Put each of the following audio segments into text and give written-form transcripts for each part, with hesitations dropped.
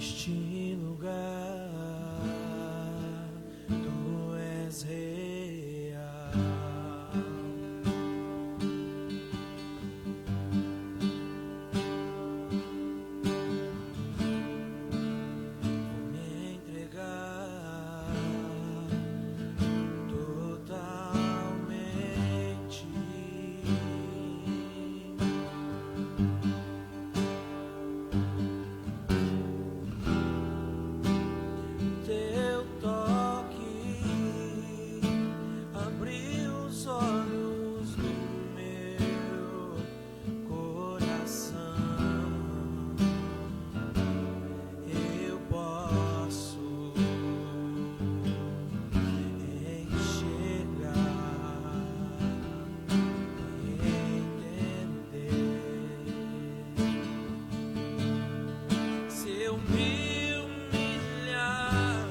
Neste lugar tu és real. Vou me entregar totalmente. Teu toque abriu os olhos do meu coração. Eu posso enxergar e entender. Se eu me humilhar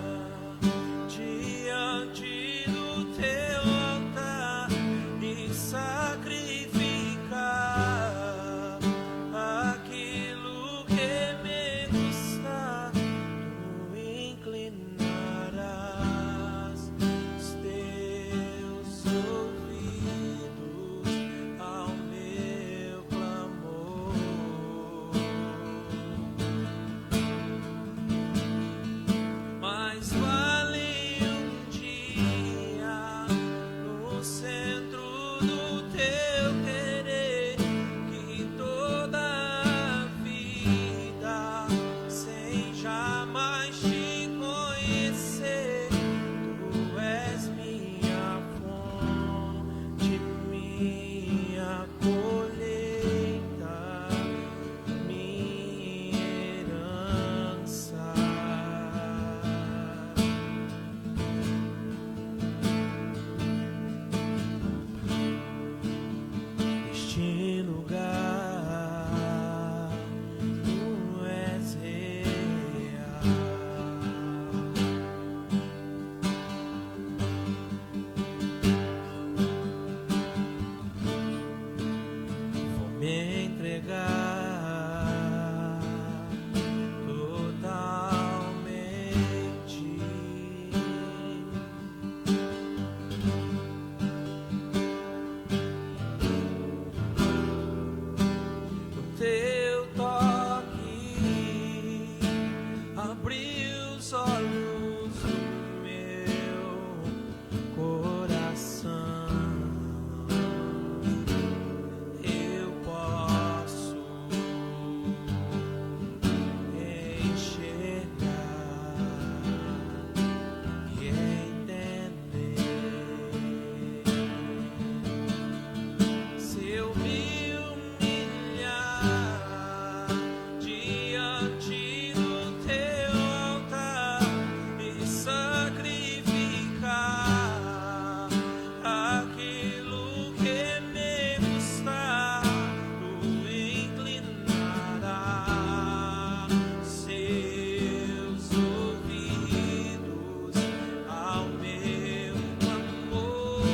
diante do teu altar e sacrificar aquilo que me custa, tu inclinarás os teus ouvidos ao meu clamor. Mas vale dia no centro do teu querer que toda a vida sem jamais te conhecer. Tu és minha fonte, minha colheita, minha herança. Neste lugar tu és real. Vou me entregar totalmente. O teu toque abriu os olhos do meu coração. Eu posso enxergar e entender. Se eu me humilhar diante do teu altar e sacrificar aquilo que me custar, tu inclinarás seus ouvidos ao meu clamor.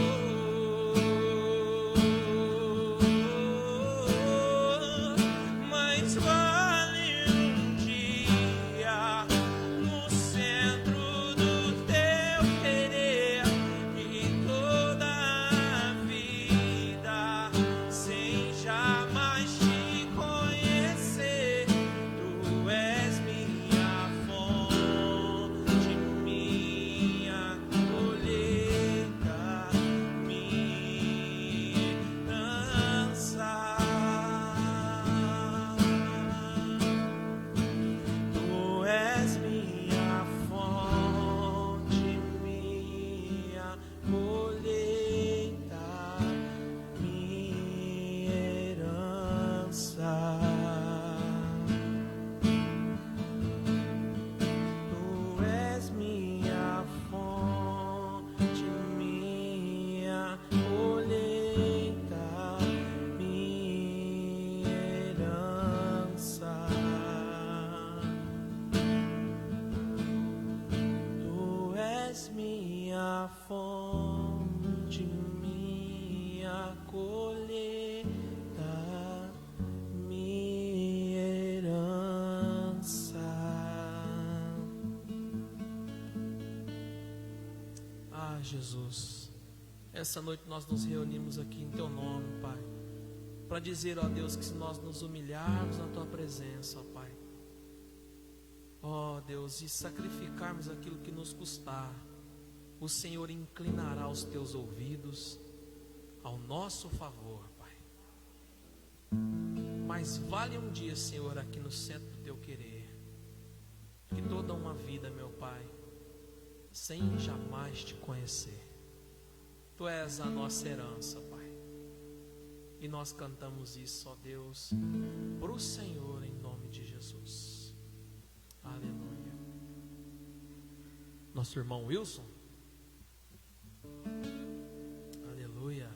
Mas vale dia no centro do teu querer e toda a vida sem jamais te conhecer. Tu és minha fonte, minha colheita, minha herança. Tu és minha fonte, minha colheita, minha herança. Tu és minha fonte, minha colheita, minha herança. Tu és minha fonte, minha colheita, minha herança. Jesus, essa noite nós nos reunimos aqui em Teu nome, Pai, para dizer, ó Deus, que se nós nos humilharmos na Tua presença, ó Pai, ó Deus, e sacrificarmos aquilo que nos custar, o Senhor inclinará os Teus ouvidos ao nosso favor, Pai. Mas vale um dia, Senhor, aqui no centro do Teu querer, que toda uma vida, meu Pai, sem jamais Te conhecer. Tu és a nossa herança, Pai. E nós cantamos isso, ó Deus, para o Senhor, em nome de Jesus. Aleluia. Nosso irmão Wilson. Aleluia.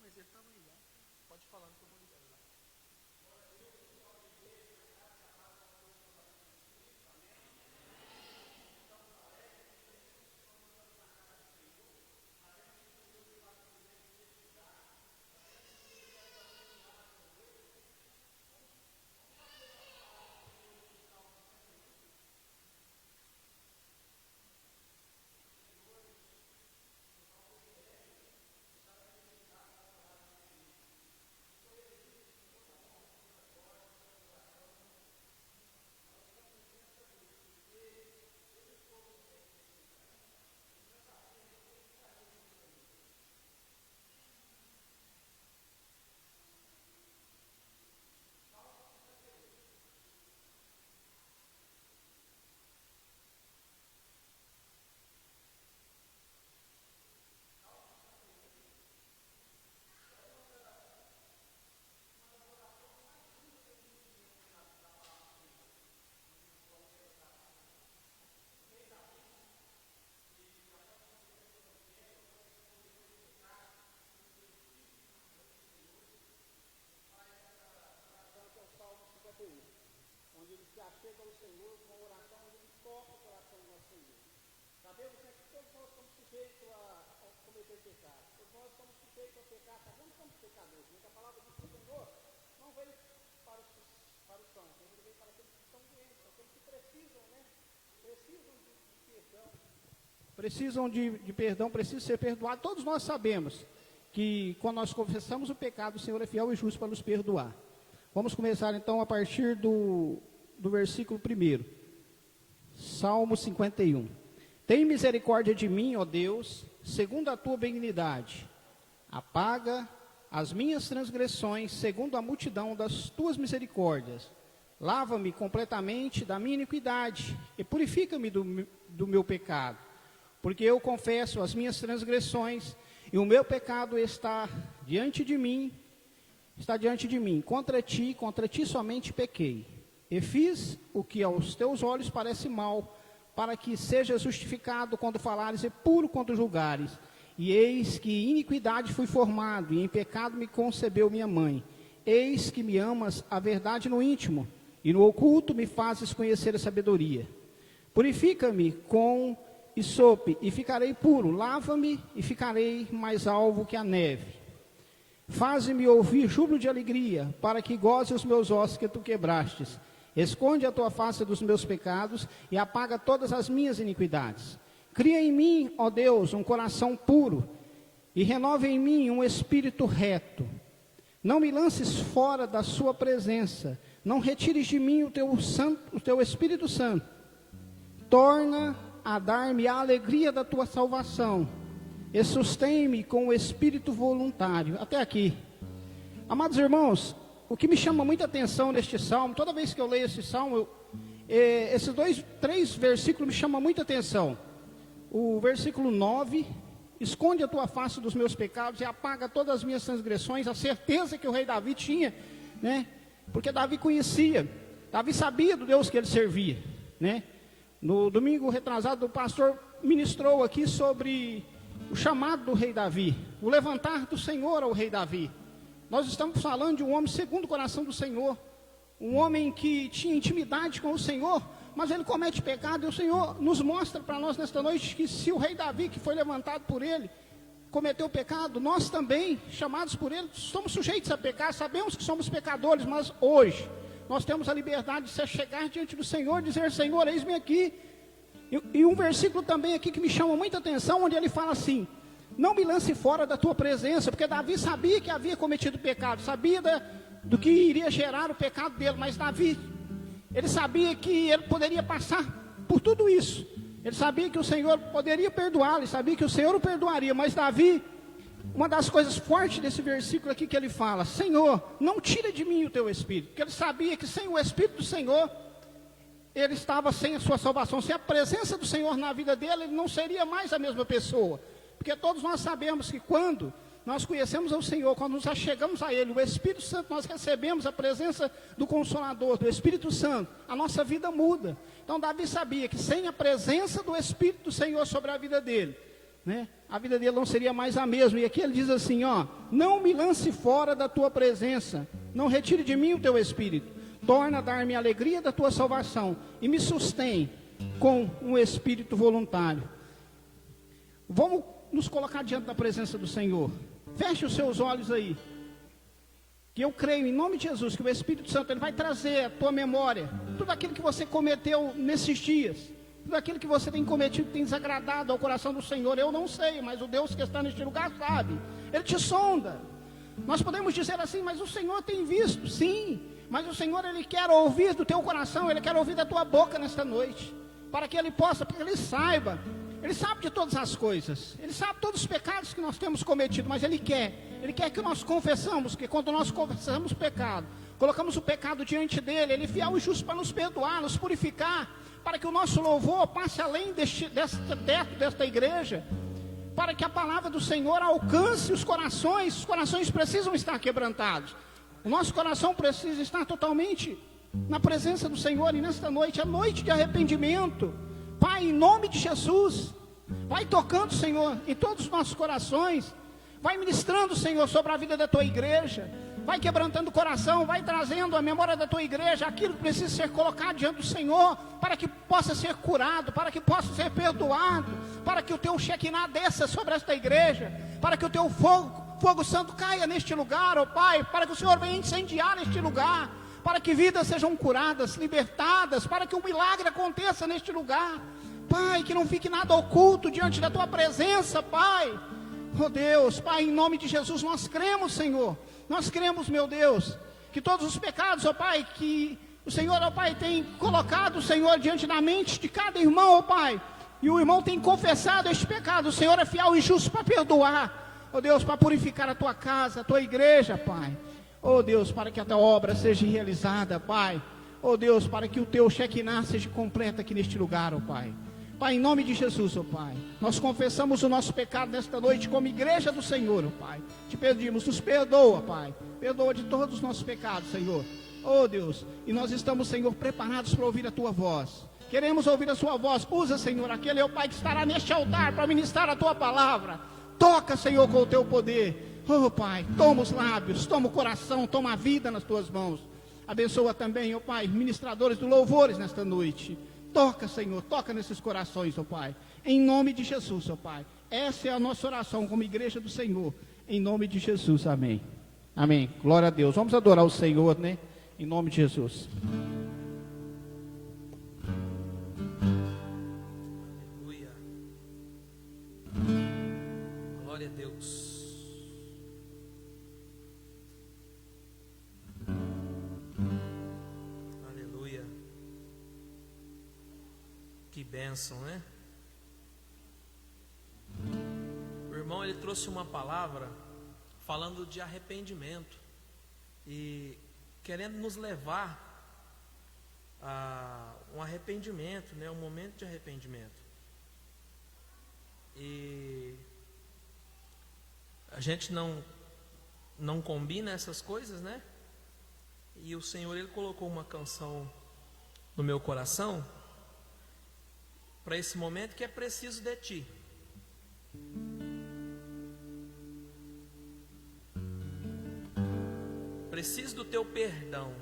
Mas ele estava aí, pode falar que eu vou ligar. Onde ele se achega ao Senhor com a oração, onde ele toca o coração do nosso Senhor. Sabemos, né, que todos nós estamos sujeitos a cometer pecado. Todos nós estamos sujeitos a pecar, sabemos que somos pecadores. Mas a palavra diz que o Senhor não veio para os sãos, ele veio para aqueles que estão doentes, aqueles que precisam, né? Precisam de perdão. Precisam de perdão, precisam ser perdoados. Todos nós sabemos que quando nós confessamos o pecado, o Senhor é fiel e justo para nos perdoar. Vamos começar então a partir do versículo 1. Salmo 51. Tem misericórdia de mim, ó Deus, segundo a tua benignidade. Apaga as minhas transgressões, segundo a multidão das tuas misericórdias. Lava-me completamente da minha iniquidade e purifica-me do meu pecado. Porque eu confesso as minhas transgressões e o meu pecado está diante de mim. Contra ti somente pequei, e fiz o que aos teus olhos parece mal, para que sejas justificado quando falares e puro quando julgares. E eis que iniquidade fui formado, e em pecado me concebeu minha mãe. Eis que me amas a verdade no íntimo, e no oculto me fazes conhecer a sabedoria. Purifica-me com isope, e ficarei puro. Lava-me, e ficarei mais alvo que a neve. Faze-me ouvir júbilo de alegria, para que goze os meus ossos que tu quebrastes. Esconde a tua face dos meus pecados e apaga todas as minhas iniquidades. Cria em mim, ó Deus, um coração puro e renova em mim um espírito reto. Não me lances fora da sua presença, não retires de mim o teu Espírito Santo. torna a dar-me a alegria da tua salvação, e sustém-me com o espírito voluntário. Até aqui. Amados irmãos, o que me chama muita atenção neste salmo, toda vez que eu leio esse salmo, esses três versículos me chamam muita atenção. O versículo 9, esconde a tua face dos meus pecados e apaga todas as minhas transgressões, a certeza que o rei Davi tinha, né? Porque Davi conhecia, Davi sabia do Deus que ele servia, né? No domingo retrasado, o pastor ministrou aqui sobre o chamado do rei Davi, o levantar do Senhor ao rei Davi. Nós estamos falando de um homem segundo o coração do Senhor, um homem que tinha intimidade com o Senhor, mas ele comete pecado, e o Senhor nos mostra para nós nesta noite que se o rei Davi, que foi levantado por ele, cometeu pecado, nós também, chamados por ele, somos sujeitos a pecar, sabemos que somos pecadores, mas hoje nós temos a liberdade de chegar diante do Senhor e dizer: Senhor, eis-me aqui. E um versículo também aqui que me chama muita atenção, onde ele fala assim: não me lance fora da tua presença, porque Davi sabia que havia cometido pecado, sabia do que iria gerar o pecado dele, mas Davi, ele sabia que ele poderia passar por tudo isso, ele sabia que o Senhor poderia perdoá-lo, sabia que o Senhor o perdoaria, mas Davi, uma das coisas fortes desse versículo aqui que ele fala: Senhor, não tira de mim o teu Espírito, porque ele sabia que sem o Espírito do Senhor, ele estava sem a sua salvação, sem a presença do Senhor na vida dele, ele não seria mais a mesma pessoa, porque todos nós sabemos que quando nós conhecemos o Senhor, quando nos achegamos a Ele, o Espírito Santo, nós recebemos a presença do Consolador, do Espírito Santo, a nossa vida muda. Então Davi sabia que sem a presença do Espírito do Senhor sobre a vida dele, né, a vida dele não seria mais a mesma. E aqui ele diz assim, ó: não me lance fora da tua presença, não retire de mim o teu Espírito, torna a dar-me a alegria da tua salvação, e me sustém com um espírito voluntário. Vamos nos colocar diante da presença do Senhor. Feche os seus olhos aí, que eu creio em nome de Jesus que o Espírito Santo, ele vai trazer à tua memória tudo aquilo que você cometeu nesses dias, tudo aquilo que você tem cometido, que tem desagradado ao coração do Senhor. Eu não sei, mas o Deus que está neste lugar sabe. Ele te sonda. Nós podemos dizer assim: mas o Senhor tem visto. Sim, mas o Senhor, ele quer ouvir do teu coração, ele quer ouvir da tua boca nesta noite, para que ele possa, porque ele saiba. Ele sabe de todas as coisas, ele sabe todos os pecados que nós temos cometido, mas ele quer que nós confessamos, que quando nós confessamos o pecado, colocamos o pecado diante dele, ele é fiel e justo para nos perdoar, nos purificar, para que o nosso louvor passe além deste teto, desta igreja, para que a palavra do Senhor alcance os corações precisam estar quebrantados, o nosso coração precisa estar totalmente na presença do Senhor. E nesta noite, a noite de arrependimento, Pai, em nome de Jesus, vai tocando, Senhor, em todos os nossos corações, vai ministrando, Senhor, sobre a vida da tua igreja, vai quebrantando o coração, vai trazendo à memória da tua igreja aquilo que precisa ser colocado diante do Senhor, para que possa ser curado, para que possa ser perdoado, para que o teu Shekinah desça sobre esta igreja, para que o teu fogo santo caia neste lugar, ó Pai, para que o Senhor venha incendiar este lugar, para que vidas sejam curadas, libertadas, para que um milagre aconteça neste lugar, Pai, que não fique nada oculto diante da tua presença, Pai. Oh Deus, Pai, em nome de Jesus, nós cremos, Senhor, nós cremos, meu Deus, que todos os pecados, ó Pai, que o Senhor, ó Pai, tem colocado, Senhor, diante da mente de cada irmão, ó Pai, e o irmão tem confessado este pecado, o Senhor é fiel e justo para perdoar, ó Deus, para purificar a tua casa, a tua igreja, Pai. Oh Deus, para que a tua obra seja realizada, Pai. Oh Deus, para que o teu Shekinah seja completo aqui neste lugar, ó Pai. Pai, em nome de Jesus, ó Pai, nós confessamos o nosso pecado nesta noite como igreja do Senhor, ó Pai. Te pedimos, nos perdoa, Pai. Perdoa de todos os nossos pecados, Senhor. Oh Deus, e nós estamos, Senhor, preparados para ouvir a tua voz. Queremos ouvir a sua voz. Usa, Senhor, aquele, ó Pai, que estará neste altar para ministrar a tua palavra. Toca, Senhor, com o teu poder. Oh Pai, toma os lábios, toma o coração, toma a vida nas tuas mãos. Abençoa também, ó Pai, ministradores do louvores nesta noite. Toca, Senhor, toca nesses corações, ó Pai. Em nome de Jesus, ó Pai. Essa é a nossa oração como igreja do Senhor. Em nome de Jesus, amém. Amém, glória a Deus. Vamos adorar o Senhor, né? Em nome de Jesus. Aleluia. Glória a Deus. bênção, né? O irmão, ele trouxe uma palavra falando de arrependimento e querendo nos levar a um arrependimento, né? Um momento de arrependimento. E a gente não combina essas coisas, né? E o Senhor, ele colocou uma canção no meu coração para esse momento, que é preciso de ti. Preciso do teu perdão.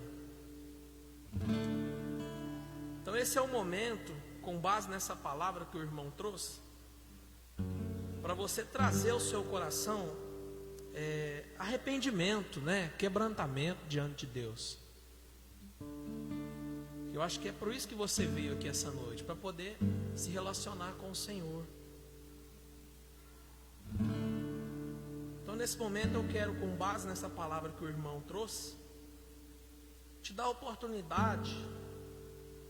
Então esse é o momento, com base nessa palavra que o irmão trouxe, para você trazer ao seu coração arrependimento, né? Quebrantamento diante de Deus. Eu acho que é por isso que você veio aqui essa noite, para poder se relacionar com o Senhor. Então nesse momento eu quero, com base nessa palavra que o irmão trouxe, te dar a oportunidade,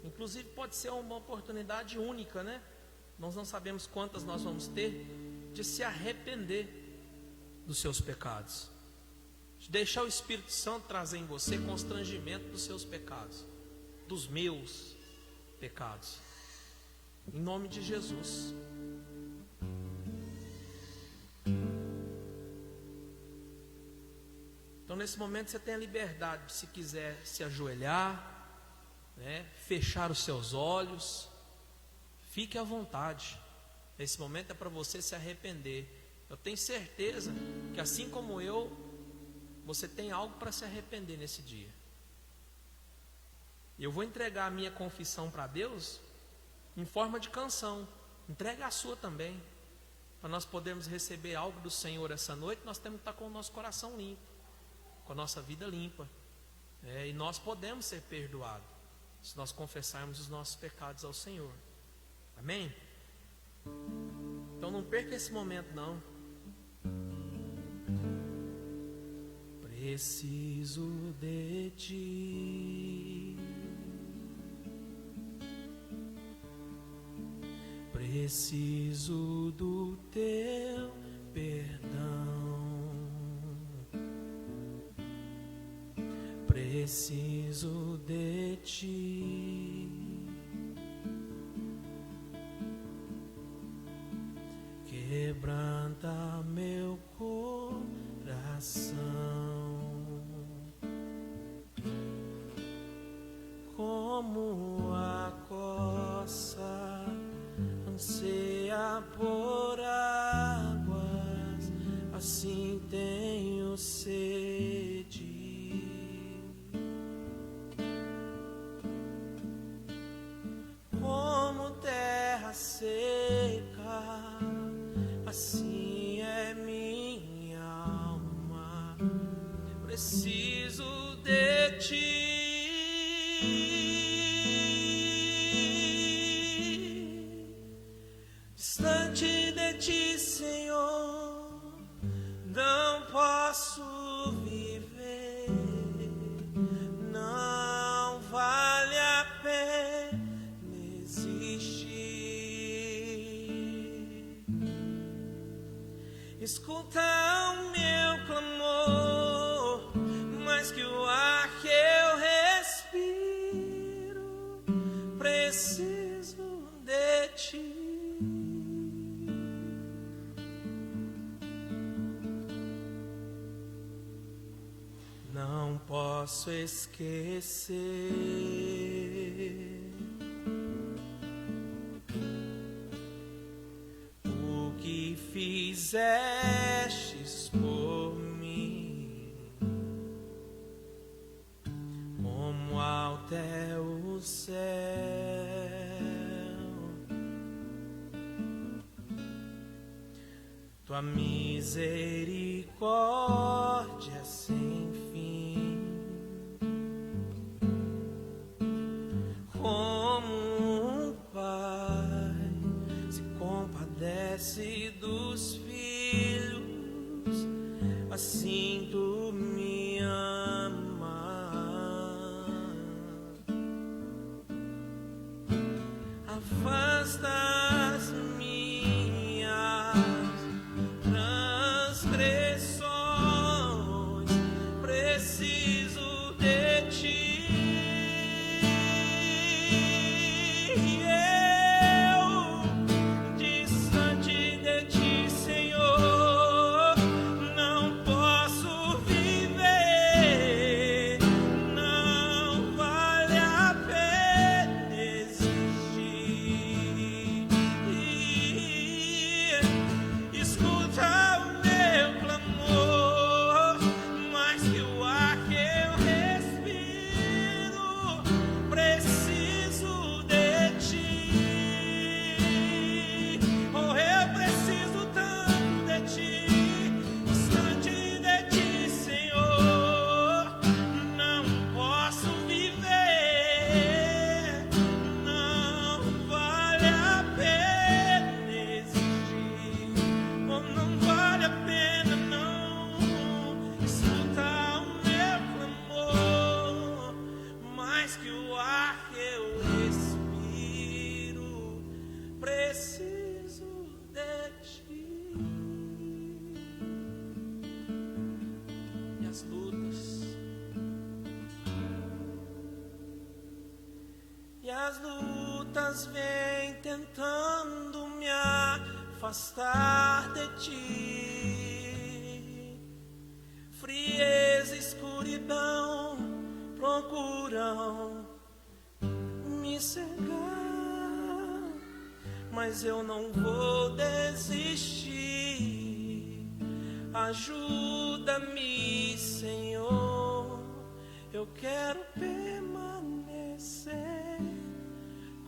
inclusive pode ser uma oportunidade única, né? Nós não sabemos quantas nós vamos ter, de se arrepender dos seus pecados, de deixar o Espírito Santo trazer em você constrangimento dos seus pecados, dos meus pecados, em nome de Jesus. Então nesse momento você tem a liberdade de, se quiser, se ajoelhar, né, fechar os seus olhos, fique à vontade. Esse momento é para você se arrepender. Eu tenho certeza que, assim como eu, você tem algo para se arrepender nesse dia. Eu vou entregar a minha confissão para Deus em forma de canção. Entrega a sua também, para nós podermos receber algo do Senhor essa noite. Nós temos que estar com o nosso coração limpo, com a nossa vida limpa, e nós podemos ser perdoados se nós confessarmos os nossos pecados ao Senhor. Amém? Então não perca esse momento, não. Preciso de ti, preciso do teu perdão, preciso de ti. Quebranta meu coração, como a coça anseia por águas, assim tenho sede. Como terra seca, assim é minha alma, preciso de ti. Distante de ti, Senhor, não posso viver, não vale a pena existir. Escuta o meu clamor, mais que o ar que eu respiro, preciso de ti. Não posso esquecer o que fizestes por mim, como até o céu. Tua misericórdia sem fim, como um pai se compadece dos filhos, assim tu me amas. Afasta mais que o ar que eu respiro, preciso de ti. E as lutas vêm tentando me afastar de ti. Frieza e escuridão procuram me cegar, mas eu não vou desistir. Ajuda-me, Senhor, eu quero permanecer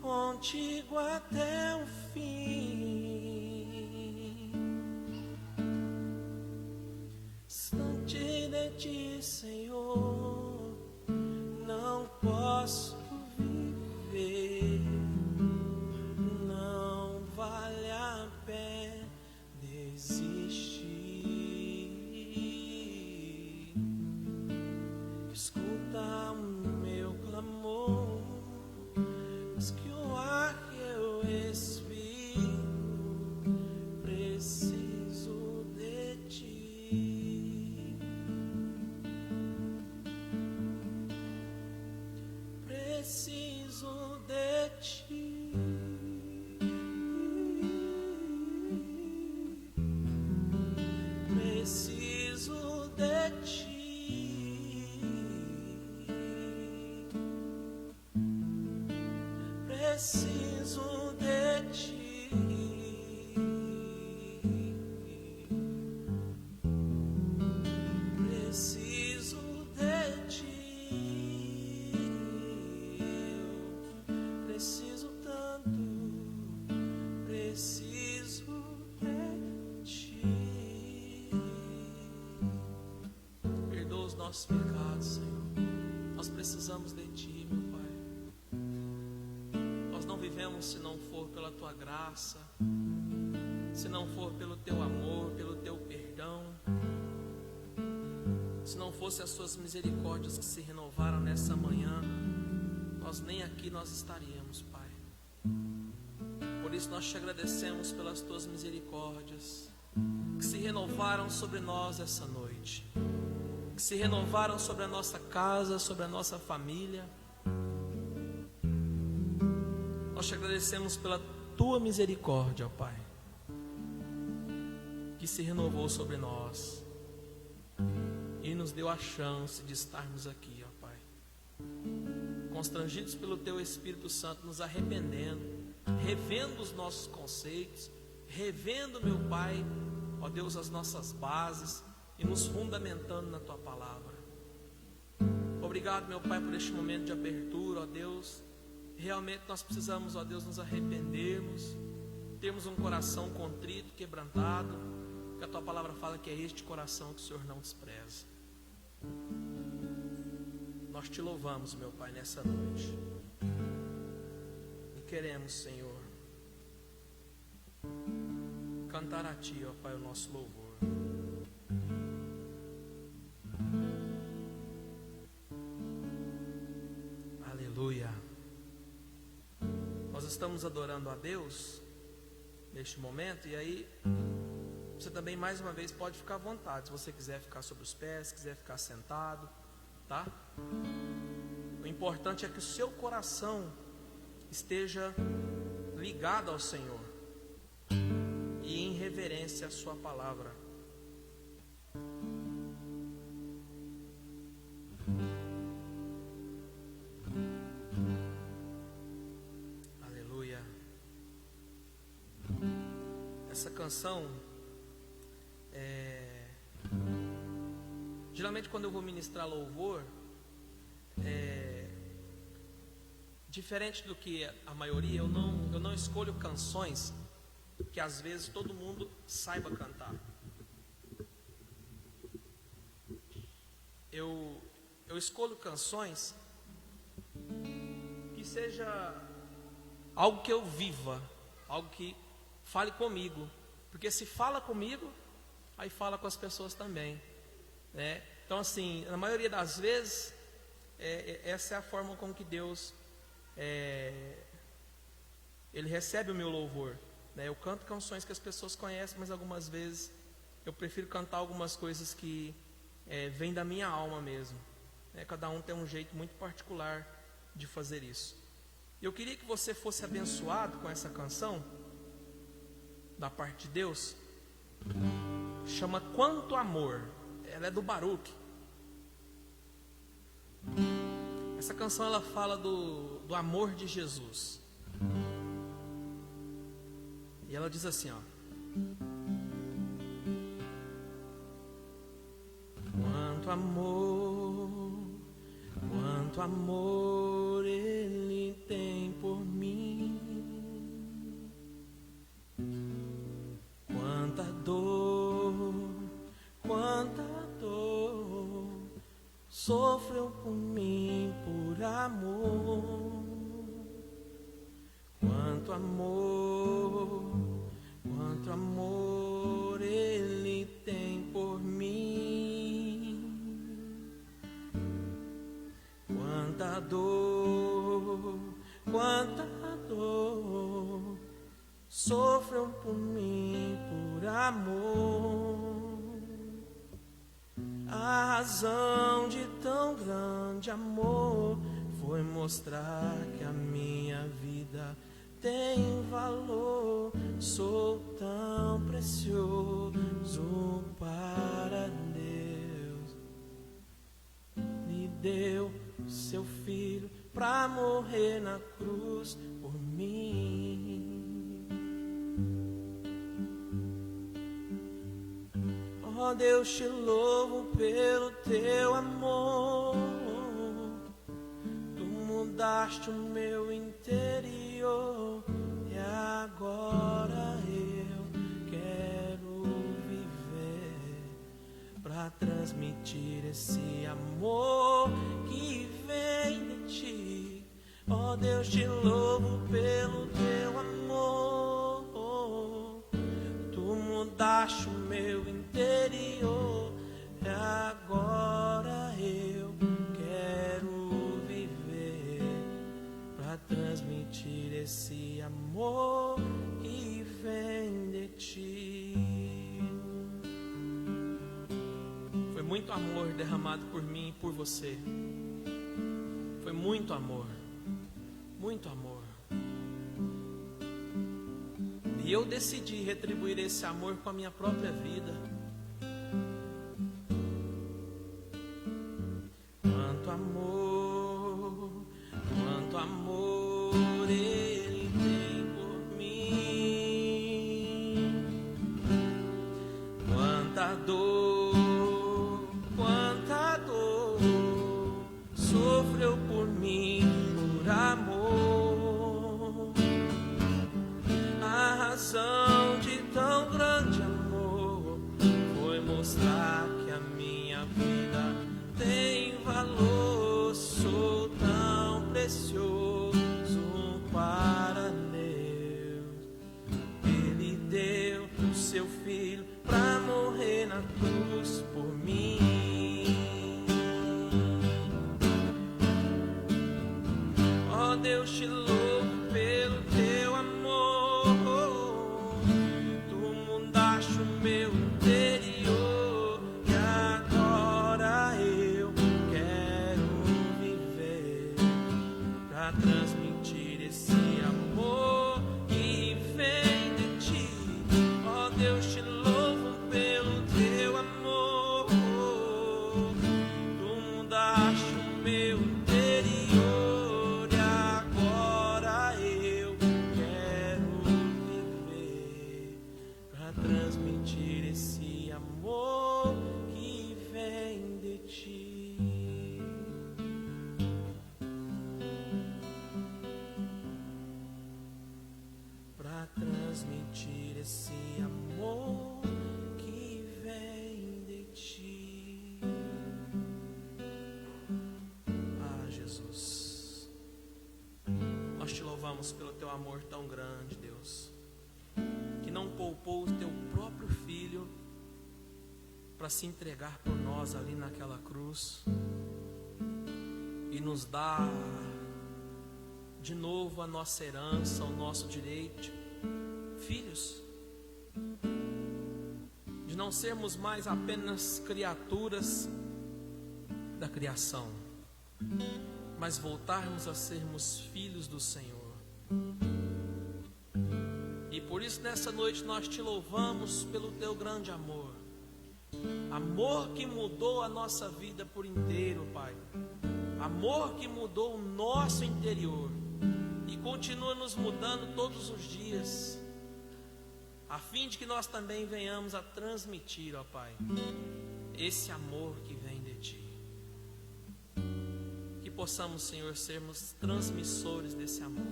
contigo até o fim. Distante de ti, Senhor, não posso viver. Não vale a pena desistir. Escuta o meu clamor, mas que o ar que eu respiro, preciso de ti. Preciso de ti. Preciso de ti. Preciso de ti. Preciso de ti. Eu preciso tanto. Preciso de ti. Perdoa os nossos pecados, Senhor. Nós precisamos de ti, meu Pai. Nós não vivemos se não for pela tua graça, se não for pelo teu amor, pelo teu perdão, se não fosse as suas misericórdias que se renovaram nessa manhã, nós nem aqui nós estaríamos, Pai. Por isso nós te agradecemos pelas tuas misericórdias que se renovaram sobre nós essa noite, que se renovaram sobre a nossa casa, sobre a nossa família. Nós te agradecemos pela tua misericórdia, ó Pai, que se renovou sobre nós e nos deu a chance de estarmos aqui, ó Pai, constrangidos pelo teu Espírito Santo, nos arrependendo, revendo os nossos conceitos, revendo, meu Pai, ó Deus, as nossas bases e nos fundamentando na tua palavra. Obrigado, meu Pai, por este momento de abertura, ó Deus. Realmente nós precisamos, ó Deus, nos arrependermos, termos um coração contrito, quebrantado, que a tua palavra fala que é este coração que o Senhor não despreza. Nós te louvamos, meu Pai, nessa noite, e queremos, Senhor, cantar a ti, ó Pai, o nosso louvor. Aleluia. Nós estamos adorando a Deus neste momento, e aí você também mais uma vez pode ficar à vontade, se você quiser ficar sobre os pés, se quiser ficar sentado, tá? O importante é que o seu coração esteja ligado ao Senhor e em reverência à sua palavra. Essa canção, geralmente quando eu vou ministrar louvor, diferente do que a maioria, eu não escolho canções que às vezes todo mundo saiba cantar. Eu escolho canções que seja algo que eu viva, algo que fale comigo, porque se fala comigo, aí fala com as pessoas também, né? Então assim, na maioria das vezes, essa é a forma com que Deus Ele recebe o meu louvor, né? Eu canto canções que as pessoas conhecem, mas algumas vezes eu prefiro cantar algumas coisas que vêm da minha alma mesmo, né? Cada um tem um jeito muito particular de fazer isso. Eu queria que você fosse abençoado com essa canção da parte de Deus. Chama Quanto Amor. Ela é do Baruch. Essa canção ela fala do amor de Jesus. E ela diz assim, ó: quanto amor Ele tem por mim, quanta dor sofreu por mim por amor. Quanto amor Ele tem por mim, quanta dor sofreu por mim por amor. A razão de tão grande amor foi mostrar que a minha vida tem valor. Sou tão precioso para Deus. Me deu seu filho para morrer na cruz por mim. Ó Deus, te louvo pelo teu amor. Tu mudaste o meu interior e agora eu quero viver para transmitir esse amor que vem de ti. Ó Deus, te louvo pelo teu amor. Tu mudaste o meu interior e agora eu quero viver para transmitir esse amor que vem de ti. Foi muito amor derramado por mim e por você. Foi muito amor, muito amor. E eu decidi retribuir esse amor com a minha própria vida. Quanto amor Ele tem por mim, quanta dor sofreu por mim por amor. A razão de tão grande amor foi mostrar que a minha vida tem valor. Sou tão precioso para Deus. Ele deu o seu filho para morrer na cruz por mim. Ó Deus, te louvo pelo teu amor. Tu mudaste o meu interior e agora eu quero viver para transmitir esse amor que vem de ti. Ó Deus, te louvo pelo teu amor. Tu mudaste o meu interior e agora eu quero viver para transmitir esse amor que vem de ti. Para transmitir esse amor que vem de ti. Ah, Jesus, nós te louvamos pelo teu amor tão grande, Deus, que não poupou o teu próprio filho para se entregar por nós ali naquela cruz. e nos dá de novo a nossa herança, o nosso direito, filhos, de não sermos mais apenas criaturas da criação, mas voltarmos a sermos filhos do Senhor. E por isso nessa noite nós te louvamos pelo teu grande amor, amor que mudou a nossa vida por inteiro, Pai, amor que mudou o nosso interior e continua nos mudando todos os dias, a fim de que nós também venhamos a transmitir, ó Pai, esse amor que vem de Ti. Que possamos, Senhor, sermos transmissores desse amor,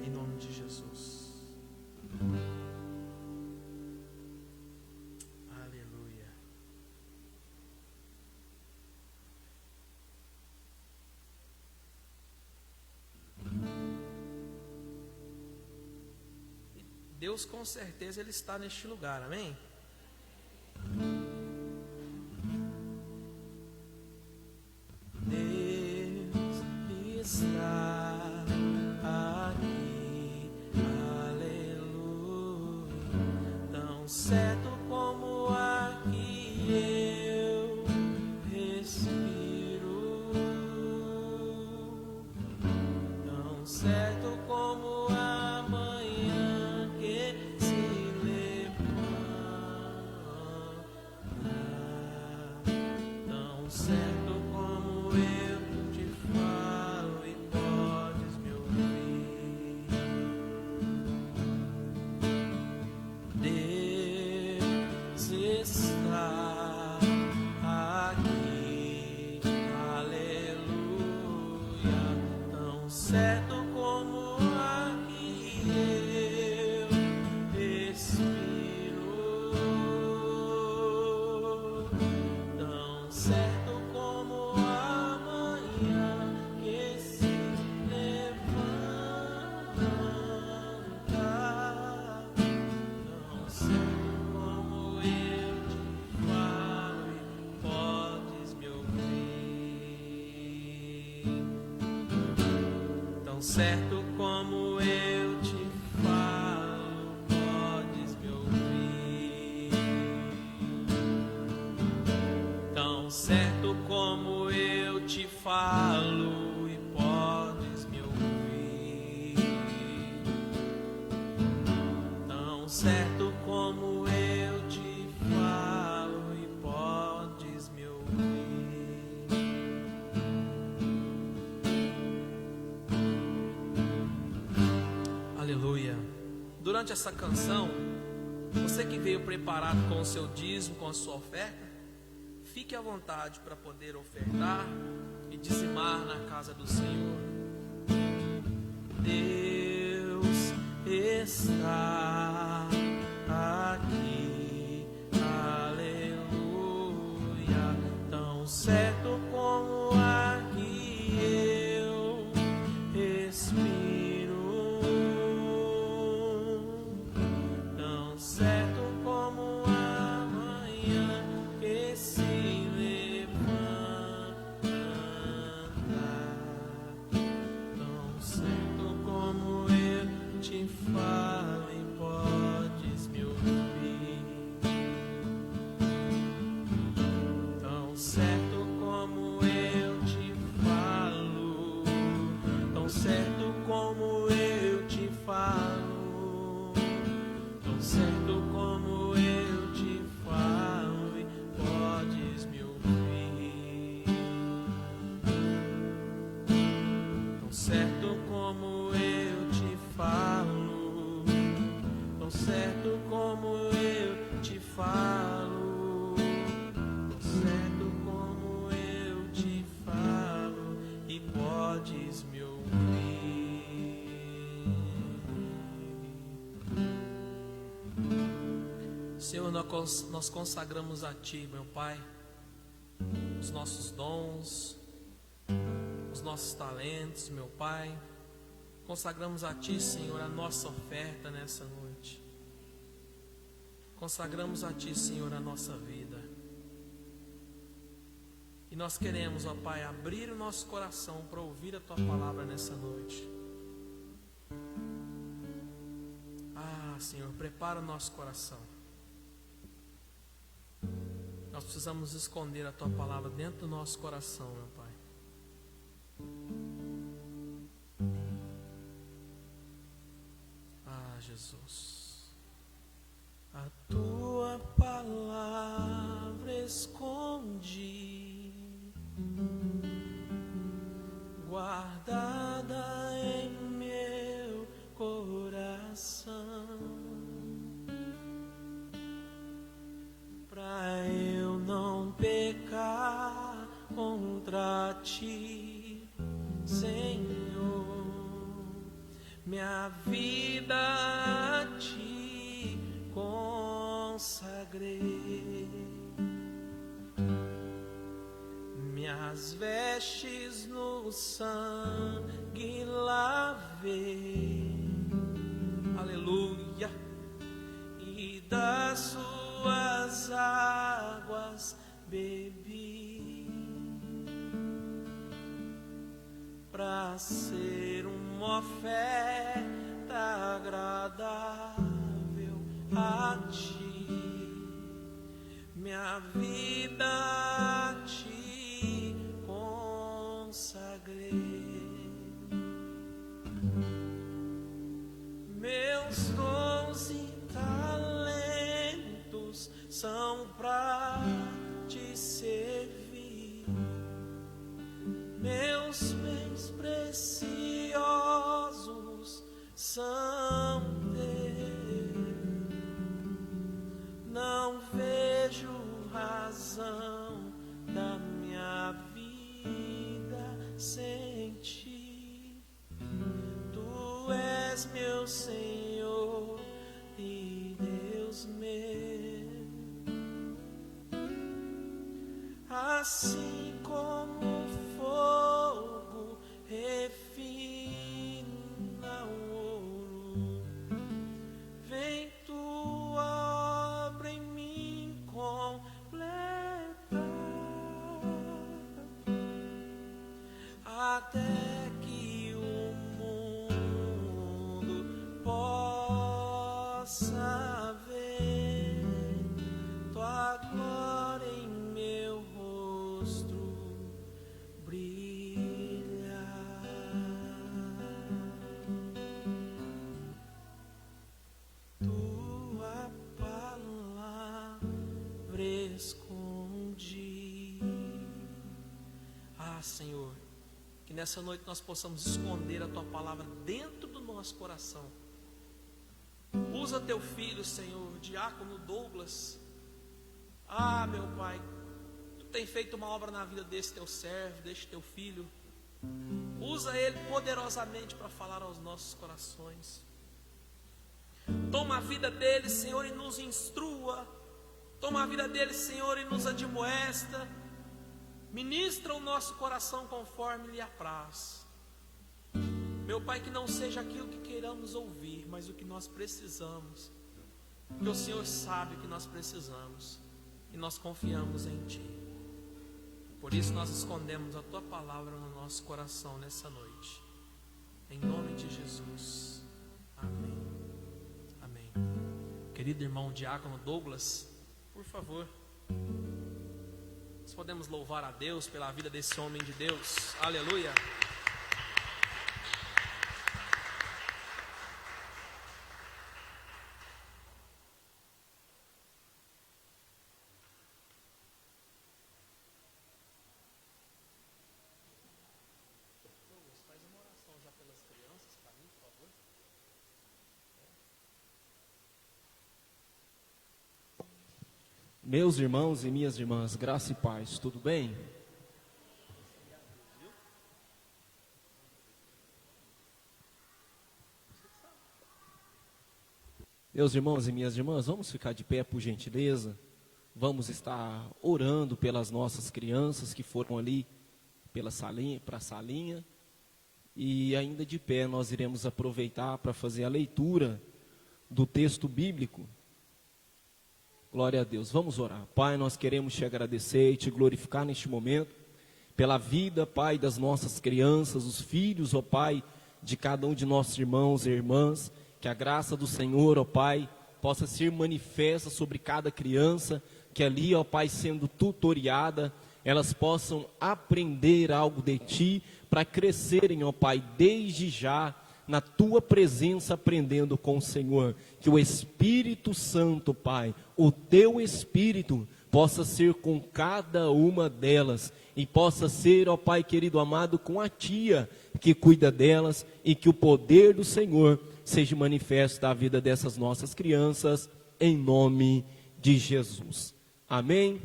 em nome de Jesus. Aleluia. Deus com certeza Ele está neste lugar, amém? Deus está aqui, aleluia, tão certo como aqui eu respiro, tão certo como a manhã que se levanta, tão certo como eu te falo e podes me ouvir. Deus está aqui, aleluia, tão certo como aqui eu respiro, tão certo como a manhã que se levanta, tão certo como eu te falo e podes me ouvir, tão certo como eu te falo, podes me ouvir, tão certo como eu te falo e podes me ouvir, tão certo como eu te falo e podes me ouvir. Aleluia. Durante essa canção, você que veio preparado com o seu dízimo, com a sua oferta, fique à vontade para poder ofertar e dizimar na casa do Senhor. Deus está aqui, aleluia, tão certo como aqui eu respiro, tão certo como a manhã que se levanta, tão certo como eu te falo e podes me ouvir, tão certo como eu te falo, tão certo como eu te falo, tão certo como eu te falo e podes me ouvir, tão certo como eu te falo, tão certo como eu te falo, tão certo como eu te falo e podes me ouvir. Senhor, nós consagramos a Ti, meu Pai, os nossos dons, os nossos talentos, meu Pai. Consagramos a Ti, Senhor, a nossa oferta nessa noite. Consagramos a Ti, Senhor, a nossa vida. E nós queremos, ó Pai, abrir o nosso coração para ouvir a Tua palavra nessa noite. Ah, Senhor, prepara o nosso coração. Nós precisamos esconder a Tua palavra dentro do nosso coração, meu Pai. Ah, Jesus. A Tua palavra escondi, guardada em meu coração, pra eu não pecar contra Ti, Senhor. Minha vida a Ti consagrei, minhas vestes no sangue lavei, aleluia, e das Suas águas bebi, pra ser uma oferta agradável a Ti, minha vida a Ti consagrei. Meus dons e talentos são pra Te servir, meus bens preciosos são Teus. Não vejo razão da minha vida sem Ti. Tu és meu Senhor e Deus meu. Assim como o fogo refina o ouro, vem Tua obra em mim completa, até que o mundo possa ver Tua glória em meu rosto brilhar. Tua palavra escondi. Ah, Senhor, que nessa noite nós possamos esconder a Tua palavra dentro do nosso coração. Usa Teu filho, Senhor, diácono Douglas. Ah, meu Pai, Tu tem feito uma obra na vida desse Teu servo, deste Teu filho. Usa ele poderosamente para falar aos nossos corações. Toma a vida dele, Senhor, e nos instrua. Toma a vida dele, Senhor, e nos admoesta. Ministra o nosso coração conforme lhe apraz. Meu Pai, que não seja aquilo que queiramos ouvir, mas o que nós precisamos. Porque o Senhor sabe o que nós precisamos e nós confiamos em Ti. Por isso nós escondemos a Tua palavra no nosso coração nessa noite. Em nome de Jesus. Amém. Amém. Querido irmão diácono Douglas, por favor. Nós podemos louvar a Deus pela vida desse homem de Deus. Aleluia. Faz uma oração já pelas crianças para mim, por favor. Meus irmãos e minhas irmãs, graça e paz, tudo bem? Meus irmãos e minhas irmãs, vamos ficar de pé por gentileza. Vamos estar orando pelas nossas crianças que foram ali para a salinha. E ainda de pé nós iremos aproveitar para fazer a leitura do texto bíblico. Glória a Deus, vamos orar. Pai, nós queremos Te agradecer e Te glorificar neste momento, pela vida, Pai, das nossas crianças, os filhos, ó Pai, de cada um de nossos irmãos e irmãs, que a graça do Senhor, ó Pai, possa ser manifesta sobre cada criança, que ali, ó Pai, sendo tutoriada, elas possam aprender algo de Ti, para crescerem, ó Pai, desde já, na Tua presença, aprendendo com o Senhor. Que o Espírito Santo, Pai, o Teu Espírito, possa ser com cada uma delas, e possa ser, ó Pai querido amado, com a tia que cuida delas, e que o poder do Senhor seja manifesto na vida dessas nossas crianças, em nome de Jesus. Amém?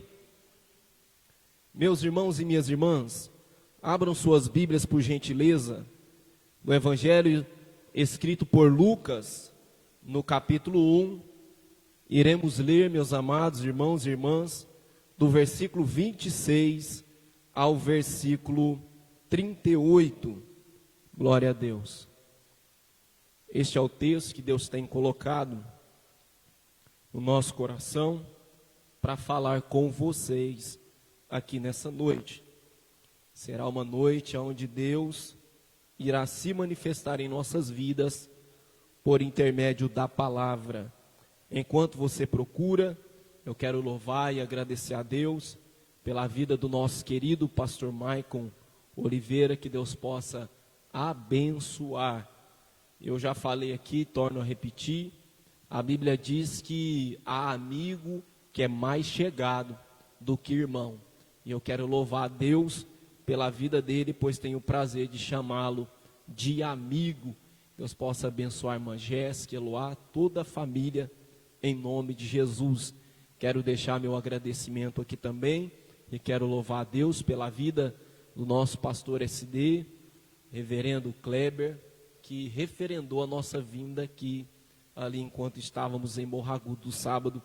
Meus irmãos e minhas irmãs, abram suas Bíblias por gentileza, no Evangelho escrito por Lucas, no capítulo 1, iremos ler, meus amados irmãos e irmãs, do versículo 26 ao versículo 38, glória a Deus. Este é o texto que Deus tem colocado no nosso coração, para falar com vocês aqui nessa noite. Será uma noite onde Deus irá se manifestar em nossas vidas por intermédio da palavra. Enquanto você procura, eu quero louvar e agradecer a Deus pela vida do nosso querido pastor Maicon Oliveira, que Deus possa abençoar. Eu já falei aqui, torno a repetir, a Bíblia diz que há amigo que é mais chegado do que irmão. E eu quero louvar a Deus pela vida dele, pois tenho o prazer de chamá-lo de amigo. Deus possa abençoar a irmã Jéssica, Eloá, toda a família, em nome de Jesus. Quero deixar meu agradecimento aqui também, e quero louvar a Deus pela vida do nosso pastor SD, reverendo Kleber, que referendou a nossa vinda aqui, ali enquanto estávamos em Morragudo, do sábado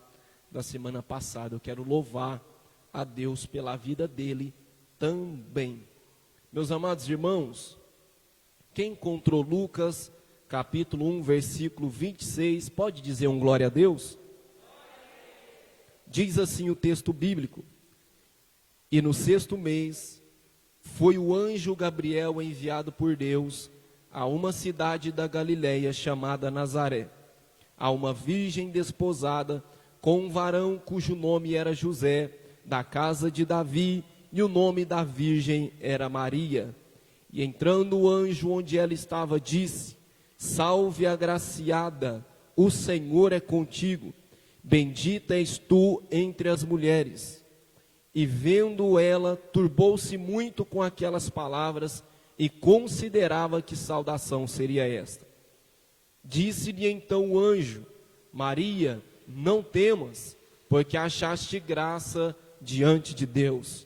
da semana passada. Eu quero louvar a Deus pela vida dele também. Meus amados irmãos, quem encontrou Lucas, capítulo 1, versículo 26, pode dizer um glória a Deus? Diz assim o texto bíblico: e no 6º mês, foi o anjo Gabriel enviado por Deus a uma cidade da Galileia chamada Nazaré, a uma virgem desposada com um varão cujo nome era José, da casa de Davi, e o nome da virgem era Maria. E entrando o anjo onde ela estava, disse: salve agraciada, o Senhor é contigo, bendita és tu entre as mulheres. E vendo ela, turbou-se muito com aquelas palavras, e considerava que saudação seria esta. Disse-lhe então o anjo: Maria, não temas, porque achaste graça diante de Deus.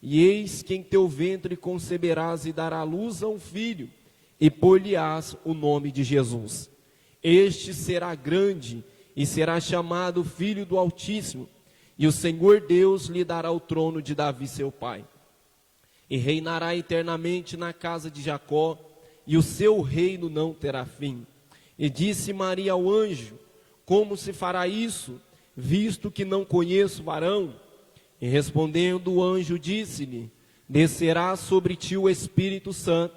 E eis que em teu ventre conceberás e darás luz a um filho, e pôr-lhe-ás o nome de Jesus. Este será grande, e será chamado Filho do Altíssimo, e o Senhor Deus lhe dará o trono de Davi seu pai. E reinará eternamente na casa de Jacó, e o seu reino não terá fim. E disse Maria ao anjo: como se fará isso, visto que não conheço varão? E respondendo o anjo, disse-lhe: descerá sobre ti o Espírito Santo,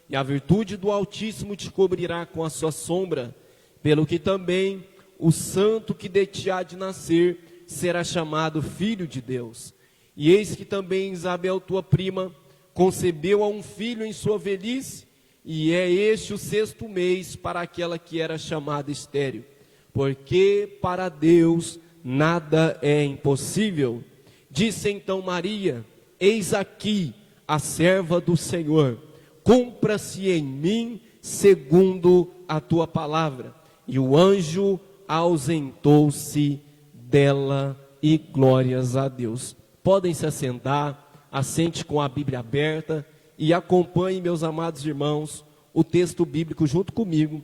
e a virtude do Altíssimo te cobrirá com a sua sombra, pelo que também o santo que de ti há de nascer será chamado Filho de Deus. E eis que também Isabel, tua prima, concebeu a um filho em sua velhice, e é este o 6º mês para aquela que era chamada estéril, porque para Deus nada é impossível. Disse então Maria: eis aqui a serva do Senhor, cumpra-se em mim segundo a tua palavra. E o anjo ausentou-se dela, e glórias a Deus. Podem se assentar, assente com a Bíblia aberta e acompanhe, meus amados irmãos, o texto bíblico junto comigo,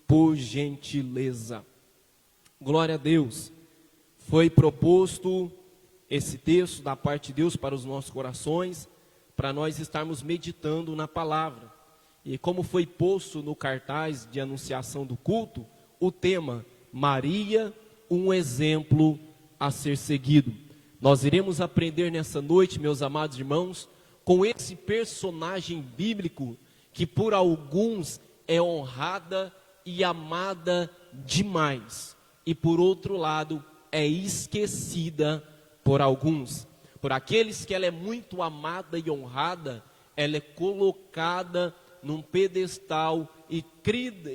por gentileza. Glória a Deus. Foi proposto esse texto da parte de Deus para os nossos corações, para nós estarmos meditando na palavra. E como foi posto no cartaz de anunciação do culto, o tema: Maria, um exemplo a ser seguido. Nós iremos aprender nessa noite, meus amados irmãos, com esse personagem bíblico que por alguns é honrada e amada demais, e por outro lado é esquecida por alguns. Por aqueles que ela é muito amada e honrada, ela é colocada num pedestal e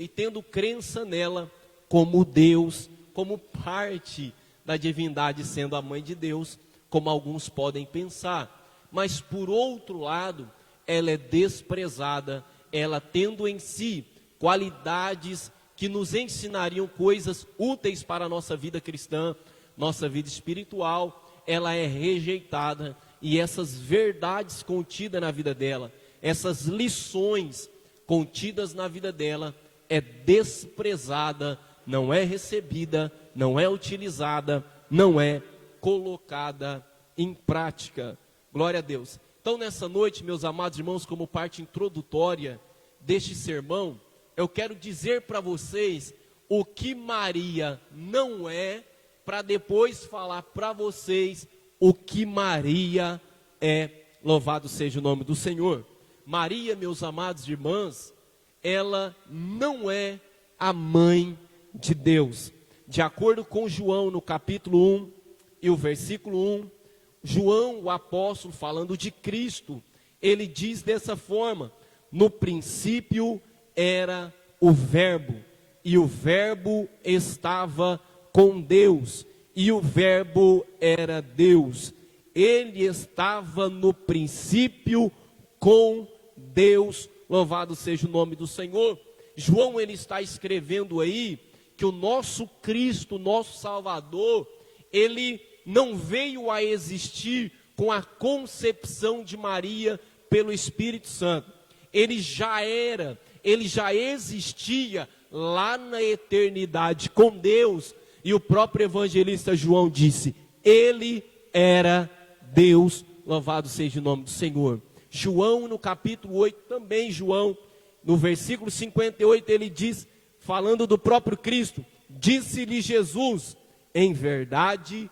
tendo crença nela como Deus, como parte da divindade, sendo a mãe de Deus, como alguns podem pensar. Mas por outro lado, ela é desprezada, ela tendo em si qualidades que nos ensinariam coisas úteis para a nossa vida cristã, nossa vida espiritual, ela é rejeitada, e essas verdades contidas na vida dela, essas lições contidas na vida dela, é desprezada, não é recebida, não é utilizada, não é colocada em prática. Glória a Deus. Então nessa noite, meus amados irmãos, como parte introdutória deste sermão, eu quero dizer para vocês o que Maria não é, para depois falar para vocês o que Maria é. Louvado seja o nome do Senhor. Maria, meus amados irmãos, ela não é a mãe de Deus. De acordo com João, no capítulo 1 e o versículo 1, João, o apóstolo, falando de Cristo, ele diz dessa forma: no princípio era o Verbo, e o Verbo estava com Deus, e o Verbo era Deus. Ele estava no princípio com Deus, louvado seja o nome do Senhor. João, ele está escrevendo aí que o nosso Cristo, nosso Salvador, ele não veio a existir com a concepção de Maria pelo Espírito Santo. Ele já existia lá na eternidade com Deus, e o próprio evangelista João disse: ele era Deus, louvado seja o nome do Senhor. João, no capítulo 8, também João, no versículo 58, ele diz, falando do próprio Cristo: disse-lhe Jesus: em verdade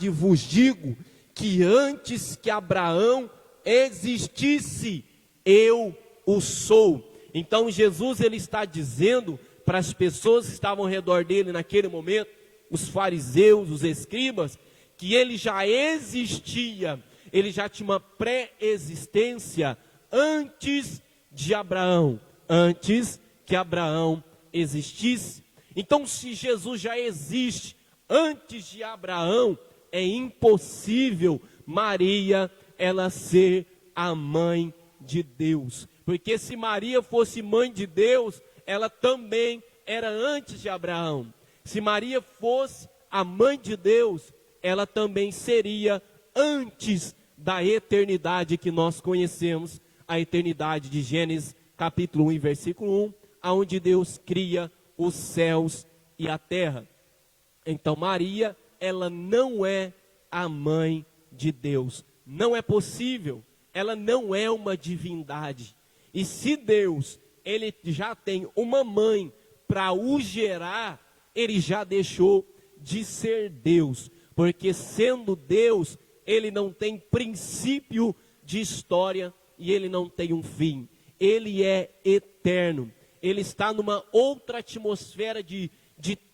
vos digo, que antes que Abraão existisse, eu o sou. Então Jesus, ele está dizendo para as pessoas que estavam ao redor dele naquele momento, os fariseus, os escribas, que ele já existia, ele já tinha uma pré-existência antes de Abraão, antes que Abraão existisse. Então, se Jesus já existe antes de Abraão, é impossível Maria, ela ser a mãe de Deus. Porque se Maria fosse mãe de Deus, ela também era antes de Abraão. Se Maria fosse a mãe de Deus, ela também seria antes da eternidade que nós conhecemos, a eternidade de Gênesis capítulo 1, versículo 1, aonde Deus cria os céus e a terra. Então Maria, ela não é a mãe de Deus. Não é possível, ela não é uma divindade. E se Deus, ele já tem uma mãe para o gerar, ele já deixou de ser Deus. Porque sendo Deus, ele não tem princípio de história e ele não tem um fim. Ele é eterno. Ele está numa outra atmosfera de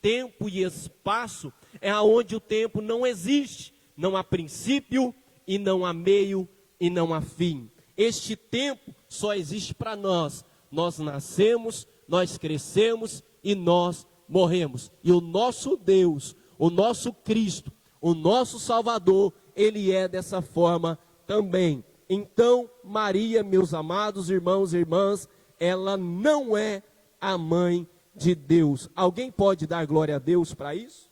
tempo e espaço, é onde o tempo não existe. Não há princípio e não há meio e não há fim. Este tempo só existe para nós. Nós nascemos, nós crescemos e nós morremos. E o nosso Deus, o nosso Cristo, o nosso Salvador, ele é dessa forma também. Então, Maria, meus amados irmãos e irmãs, ela não é a mãe de Deus. Alguém pode dar glória a Deus para isso?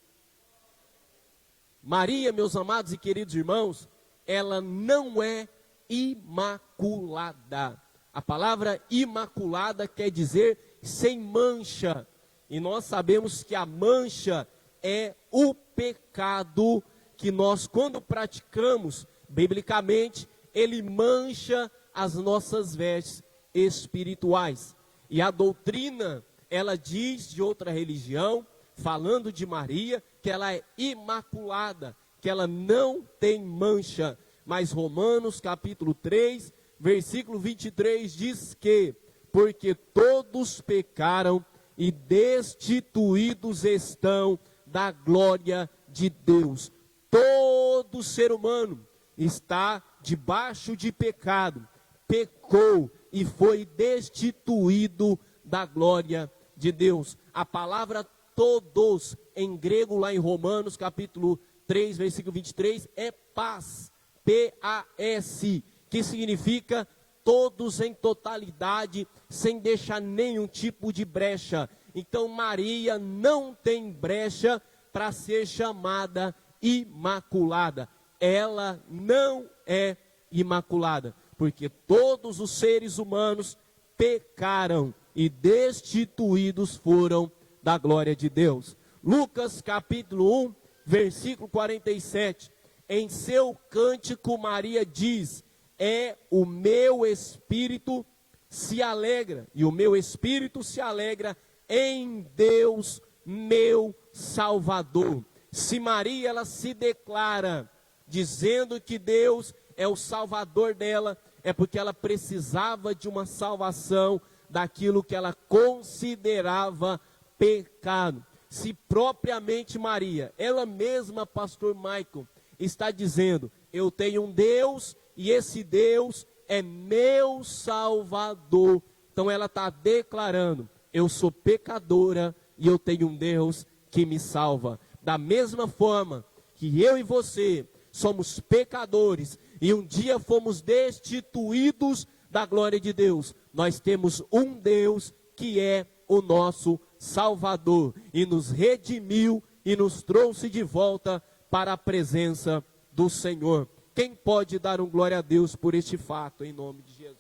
Maria, meus amados e queridos irmãos, ela não é imaculada. A palavra imaculada quer dizer sem mancha. E nós sabemos que a mancha é o pecado que nós, quando praticamos, biblicamente, ele mancha as nossas vestes espirituais. E a doutrina, ela diz de outra religião, falando de Maria, que ela é imaculada, que ela não tem mancha. Mas Romanos capítulo 3, versículo 23 diz que, porque todos pecaram e destituídos estão da glória de Deus. Todo ser humano está debaixo de pecado, pecou e foi destituído da glória de Deus. A palavra todos, em grego lá em Romanos capítulo 3, versículo 23, é paz, P-A-S, que significa todos em totalidade, sem deixar nenhum tipo de brecha. Então Maria não tem brecha para ser chamada imaculada. Ela não é imaculada, porque todos os seres humanos pecaram e destituídos foram da glória de Deus. Lucas capítulo 1, versículo 47, em seu cântico Maria diz: é o meu espírito se alegra, e o meu espírito se alegra em Deus, meu Salvador. Se Maria, ela se declara dizendo que Deus é o Salvador dela, é porque ela precisava de uma salvação daquilo que ela considerava pecado. Se propriamente Maria, ela mesma, pastor Michael, está dizendo: eu tenho um Deus e esse Deus é meu Salvador. Então ela está declarando: eu sou pecadora e eu tenho um Deus que me salva. Da mesma forma que eu e você somos pecadores e um dia fomos destituídos da glória de Deus, nós temos um Deus que é o nosso Salvador e nos redimiu e nos trouxe de volta para a presença do Senhor. Quem pode dar um glória a Deus por este fato, em nome de Jesus?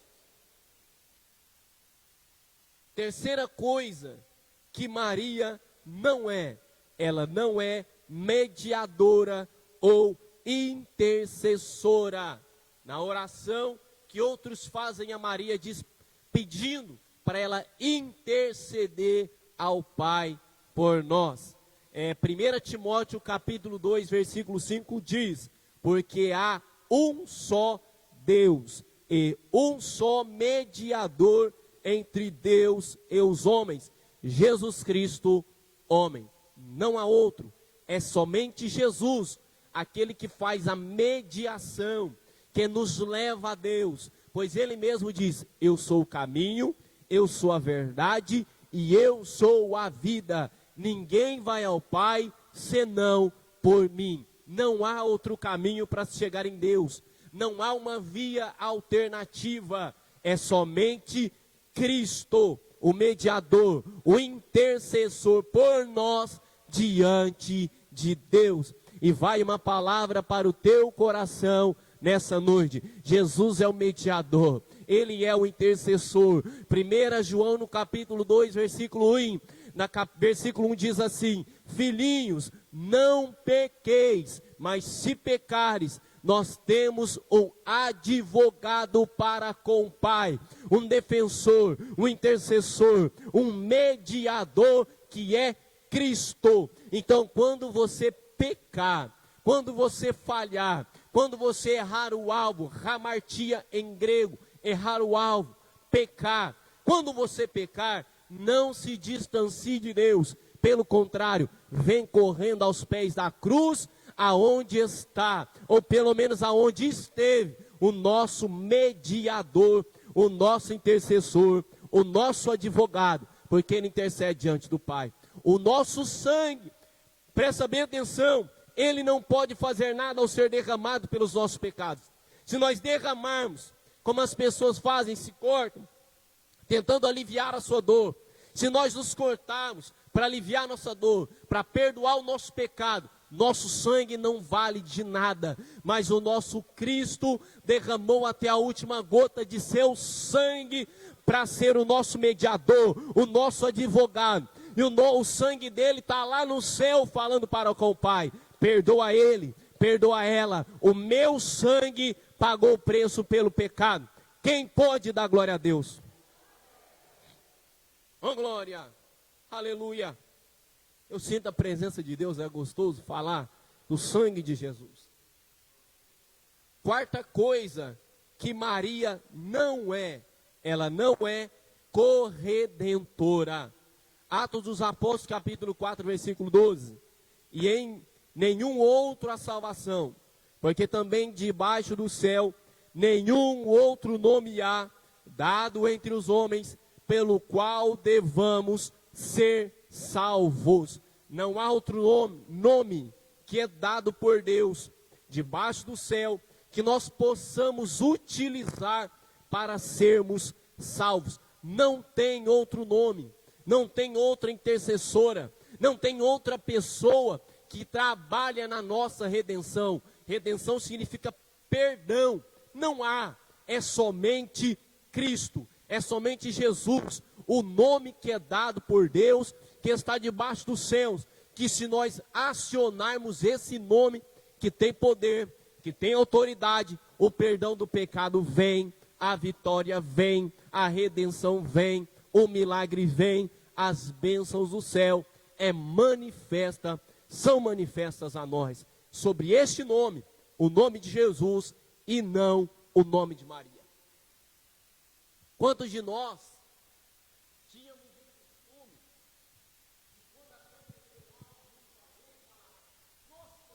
Terceira coisa que Maria não é, ela não é mediadora ou intercessora. Na oração que outros fazem a Maria, diz, pedindo para ela interceder ao Pai por nós. 1 Timóteo capítulo 2, versículo 5 diz: porque há um só Deus e um só mediador entre Deus e os homens, Jesus Cristo, homem. Não há outro, é somente Jesus, aquele que faz a mediação, que nos leva a Deus, pois ele mesmo diz: eu sou o caminho, eu sou a verdade e eu sou a vida. Ninguém vai ao Pai senão por mim. Não há outro caminho para chegar em Deus, não há uma via alternativa, é somente Cristo, o mediador, o intercessor por nós diante de Deus. E vai uma palavra para o teu coração nessa noite: Jesus é o mediador, Ele é o intercessor. 1 João no capítulo 2, versículo 1, versículo 1 diz assim: filhinhos, não pequeis, mas se pecares, nós temos um advogado para com o Pai, um defensor, um intercessor, um mediador, que é Cristo. Então, quando você pecar, quando você falhar, quando você errar o alvo, hamartia em grego, errar o alvo, pecar, quando você pecar, não se distancie de Deus, pelo contrário, vem correndo aos pés da cruz, aonde está, ou pelo menos aonde esteve, o nosso mediador, o nosso intercessor, o nosso advogado, porque ele intercede diante do Pai. O nosso sangue, presta bem atenção, ele não pode fazer nada ao ser derramado pelos nossos pecados. Se nós derramarmos, como as pessoas fazem, se cortam, tentando aliviar a sua dor, se nós nos cortarmos para aliviar a nossa dor, para perdoar o nosso pecado, nosso sangue não vale de nada, mas o nosso Cristo derramou até a última gota de seu sangue para ser o nosso mediador, o nosso advogado. E o sangue dele está lá no céu falando para com o Pai: perdoa ele, perdoa ela, o meu sangue pagou o preço pelo pecado. Quem pode dar glória a Deus? Oh, glória, aleluia. Eu sinto a presença de Deus, é gostoso falar do sangue de Jesus. Quarta coisa que Maria não é, ela não é corredentora. Atos dos Apóstolos, capítulo 4, versículo 12. E em nenhum outro a salvação, porque também debaixo do céu nenhum outro nome há dado entre os homens, pelo qual devamos ser salvos. Não há outro nome que é dado por Deus debaixo do céu que nós possamos utilizar para sermos salvos. Não tem outro nome, não tem outra intercessora, não tem outra pessoa que trabalha na nossa redenção. Redenção significa perdão. Não há, é somente Cristo, é somente Jesus, o nome que é dado por Deus, que está debaixo dos céus, que se nós acionarmos esse nome, que tem poder, que tem autoridade, o perdão do pecado vem, a vitória vem, a redenção vem, o milagre vem, as bênçãos do céu são manifestas a nós, sobre este nome, o nome de Jesus, e não o nome de Maria. Quantos de nós tínhamos esse costume de quando aconteceu algo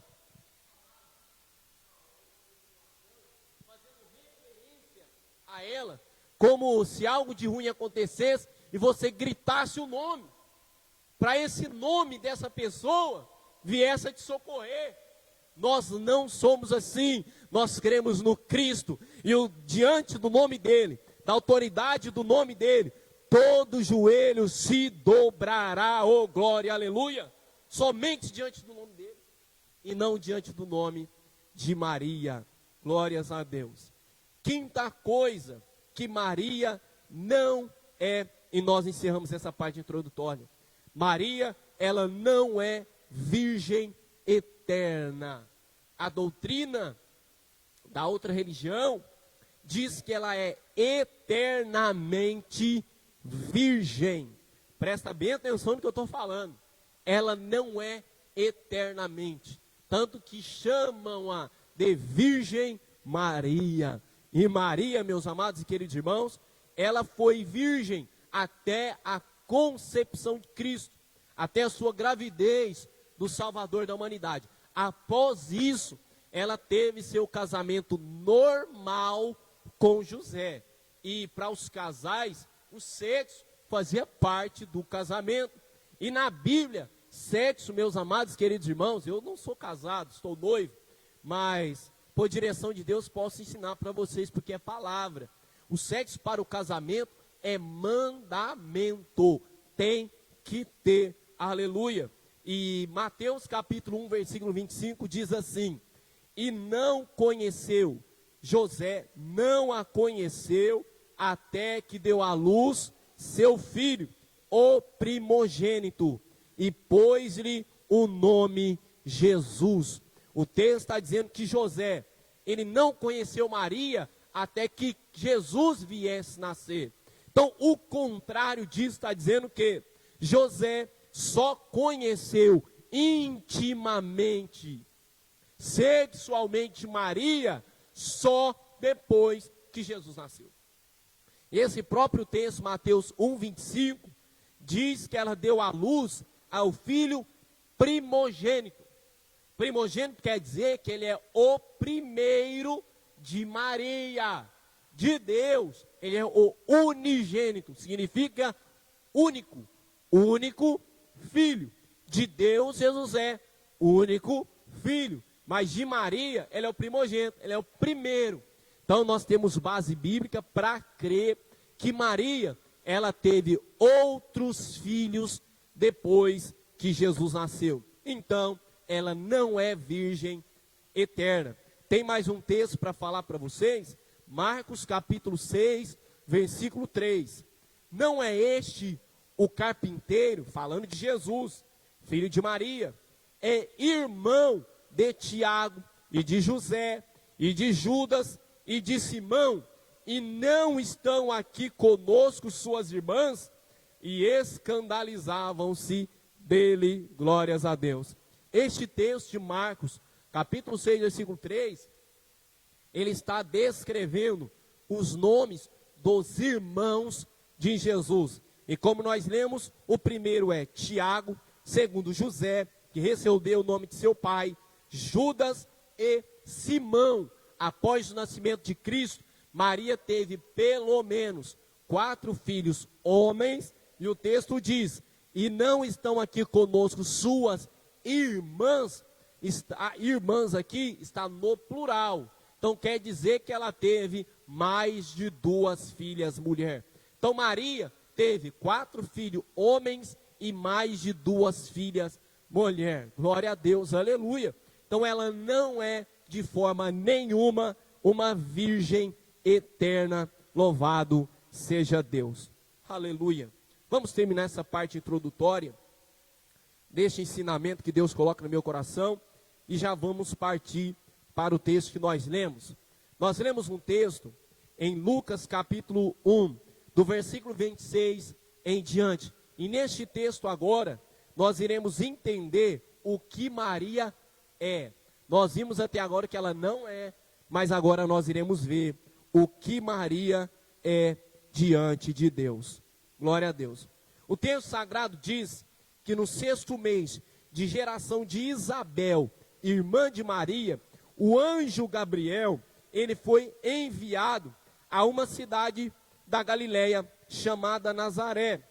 fazendo referência a ela, como se algo de ruim acontecesse e você gritasse o nome, para esse nome dessa pessoa viesse a te socorrer. Nós não somos assim, nós cremos no Cristo, e diante do nome dele, da autoridade do nome dele, todo joelho se dobrará, oh glória, aleluia, somente diante do nome dele, e não diante do nome de Maria, glórias a Deus. Quinta coisa que Maria não é, e nós encerramos essa parte introdutória, Maria, ela não é virgem eterna. A doutrina da outra religião diz que ela é eternamente virgem. Presta bem atenção no que eu estou falando. Ela não é eternamente. Tanto que chamam-a de Virgem Maria. E Maria, meus amados e queridos irmãos, ela foi virgem até a concepção de Cristo, até a sua gravidez do Salvador da humanidade. Após isso, ela teve seu casamento normal com José. E para os casais, o sexo fazia parte do casamento. E na Bíblia, sexo, meus amados e queridos irmãos, eu não sou casado, estou noivo, mas por direção de Deus posso ensinar para vocês, porque é palavra. O sexo para o casamento é mandamento, tem que ter, aleluia. E Mateus capítulo 1, versículo 25 diz assim: e não conheceu, José não a conheceu, até que deu à luz seu filho, o primogênito, e pôs-lhe o nome Jesus. O texto está dizendo que José, ele não conheceu Maria, até que Jesus viesse nascer. Então, o contrário disso está dizendo que José só conheceu intimamente, sexualmente Maria, só depois que Jesus nasceu. Esse próprio texto, Mateus 1:25, diz que ela deu à luz ao filho primogênito. Primogênito quer dizer que ele é o primeiro de Maria, de Deus. Ele é o unigênito, significa único, único filho. De Deus, Jesus é o único filho. Mas de Maria, ele é o primogênito, ele é o primeiro. Então nós temos base bíblica para crer que Maria, ela teve outros filhos depois que Jesus nasceu. Então, ela não é virgem eterna. Tem mais um texto para falar para vocês? Marcos capítulo 6, versículo 3. Não é este o carpinteiro, falando de Jesus, filho de Maria, é irmão de Tiago e de José e de Judas e de Simão, e não estão aqui conosco suas irmãs? E escandalizavam-se dele, glórias a Deus. Este texto de Marcos, capítulo 6, versículo 3, ele está descrevendo os nomes dos irmãos de Jesus. E como nós lemos, o primeiro é Tiago, segundo José, que recebeu o nome de seu pai, Judas e Simão. Após o nascimento de Cristo, Maria teve pelo menos 4 filhos homens, e o texto diz: e não estão aqui conosco suas irmãs. Irmãs aqui está no plural, então quer dizer que ela teve mais de 2 filhas mulher. Então Maria teve 4 filhos homens e mais de 2 filhas mulher. Glória a Deus, aleluia. Então ela não é de forma nenhuma uma virgem eterna. Louvado seja Deus, aleluia. Vamos terminar essa parte introdutória deste ensinamento que Deus coloca no meu coração e já vamos partir para o texto que nós lemos. Nós lemos um texto em Lucas capítulo 1, do versículo 26 em diante. E neste texto agora, nós iremos entender o que Maria é. Nós vimos até agora que ela não é, mas agora nós iremos ver o que Maria é diante de Deus. Glória a Deus. O texto sagrado diz que no 6º mês de geração de Isabel, irmã de Maria, o anjo Gabriel, ele foi enviado a uma cidade da Galileia chamada Nazaré,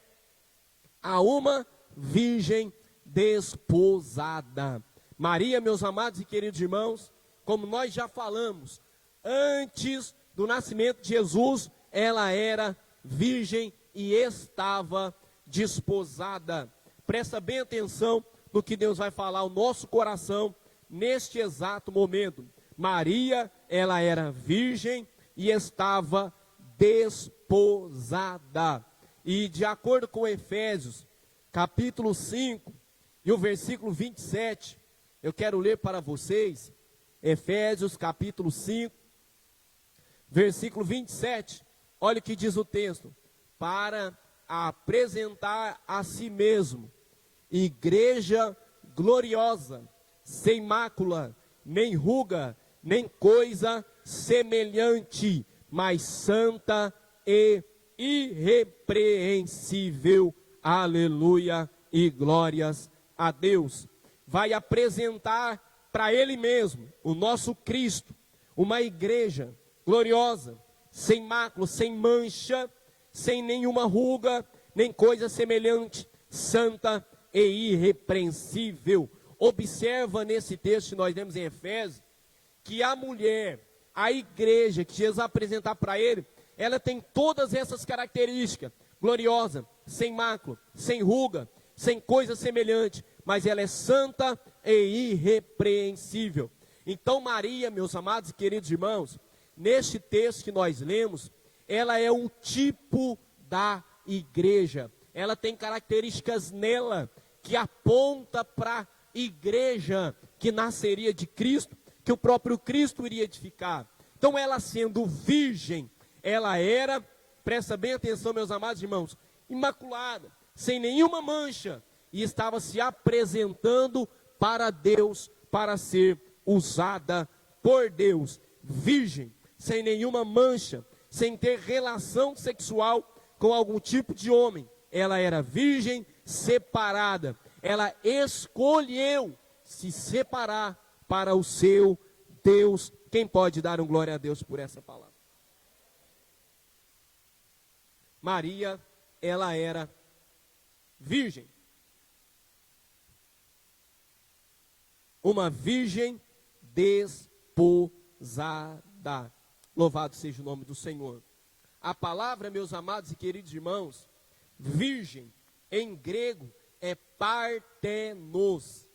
a uma virgem desposada. Maria, meus amados e queridos irmãos, como nós já falamos, antes do nascimento de Jesus, ela era virgem e estava desposada. Presta bem atenção no que Deus vai falar ao nosso coração neste exato momento. Maria, ela era virgem e estava desposada. E de acordo com Efésios, capítulo 5, e o versículo 27, eu quero ler para vocês, Efésios capítulo 5, versículo 27, olha o que diz o texto: para apresentar a si mesmo, igreja gloriosa, sem mácula, nem ruga, nem coisa semelhante, mas santa e irrepreensível. Aleluia e glórias a Deus. Vai apresentar para Ele mesmo, o nosso Cristo, uma igreja gloriosa, sem mácula, sem mancha, sem nenhuma ruga, nem coisa semelhante, santa e irrepreensível. Observa nesse texto que nós lemos em Efésios, que a mulher, a igreja que Jesus vai apresentar para ele, ela tem todas essas características: gloriosa, sem mácula, sem ruga, sem coisa semelhante, mas ela é santa e irrepreensível. Então Maria, meus amados e queridos irmãos, neste texto que nós lemos, ela é um tipo da igreja. Ela tem características nela que aponta para a igreja que nasceria de Cristo, que o próprio Cristo iria edificar. Então ela sendo virgem, ela era, presta bem atenção meus amados irmãos, imaculada, sem nenhuma mancha, e estava se apresentando para Deus, para ser usada por Deus. Virgem, sem nenhuma mancha, sem ter relação sexual com algum tipo de homem. Ela era virgem, separada. Ela escolheu se separar para o seu Deus. Quem pode dar um glória a Deus por essa palavra? Maria, ela era virgem. Uma virgem desposada. Louvado seja o nome do Senhor. A palavra, meus amados e queridos irmãos, virgem, em grego, é partenos,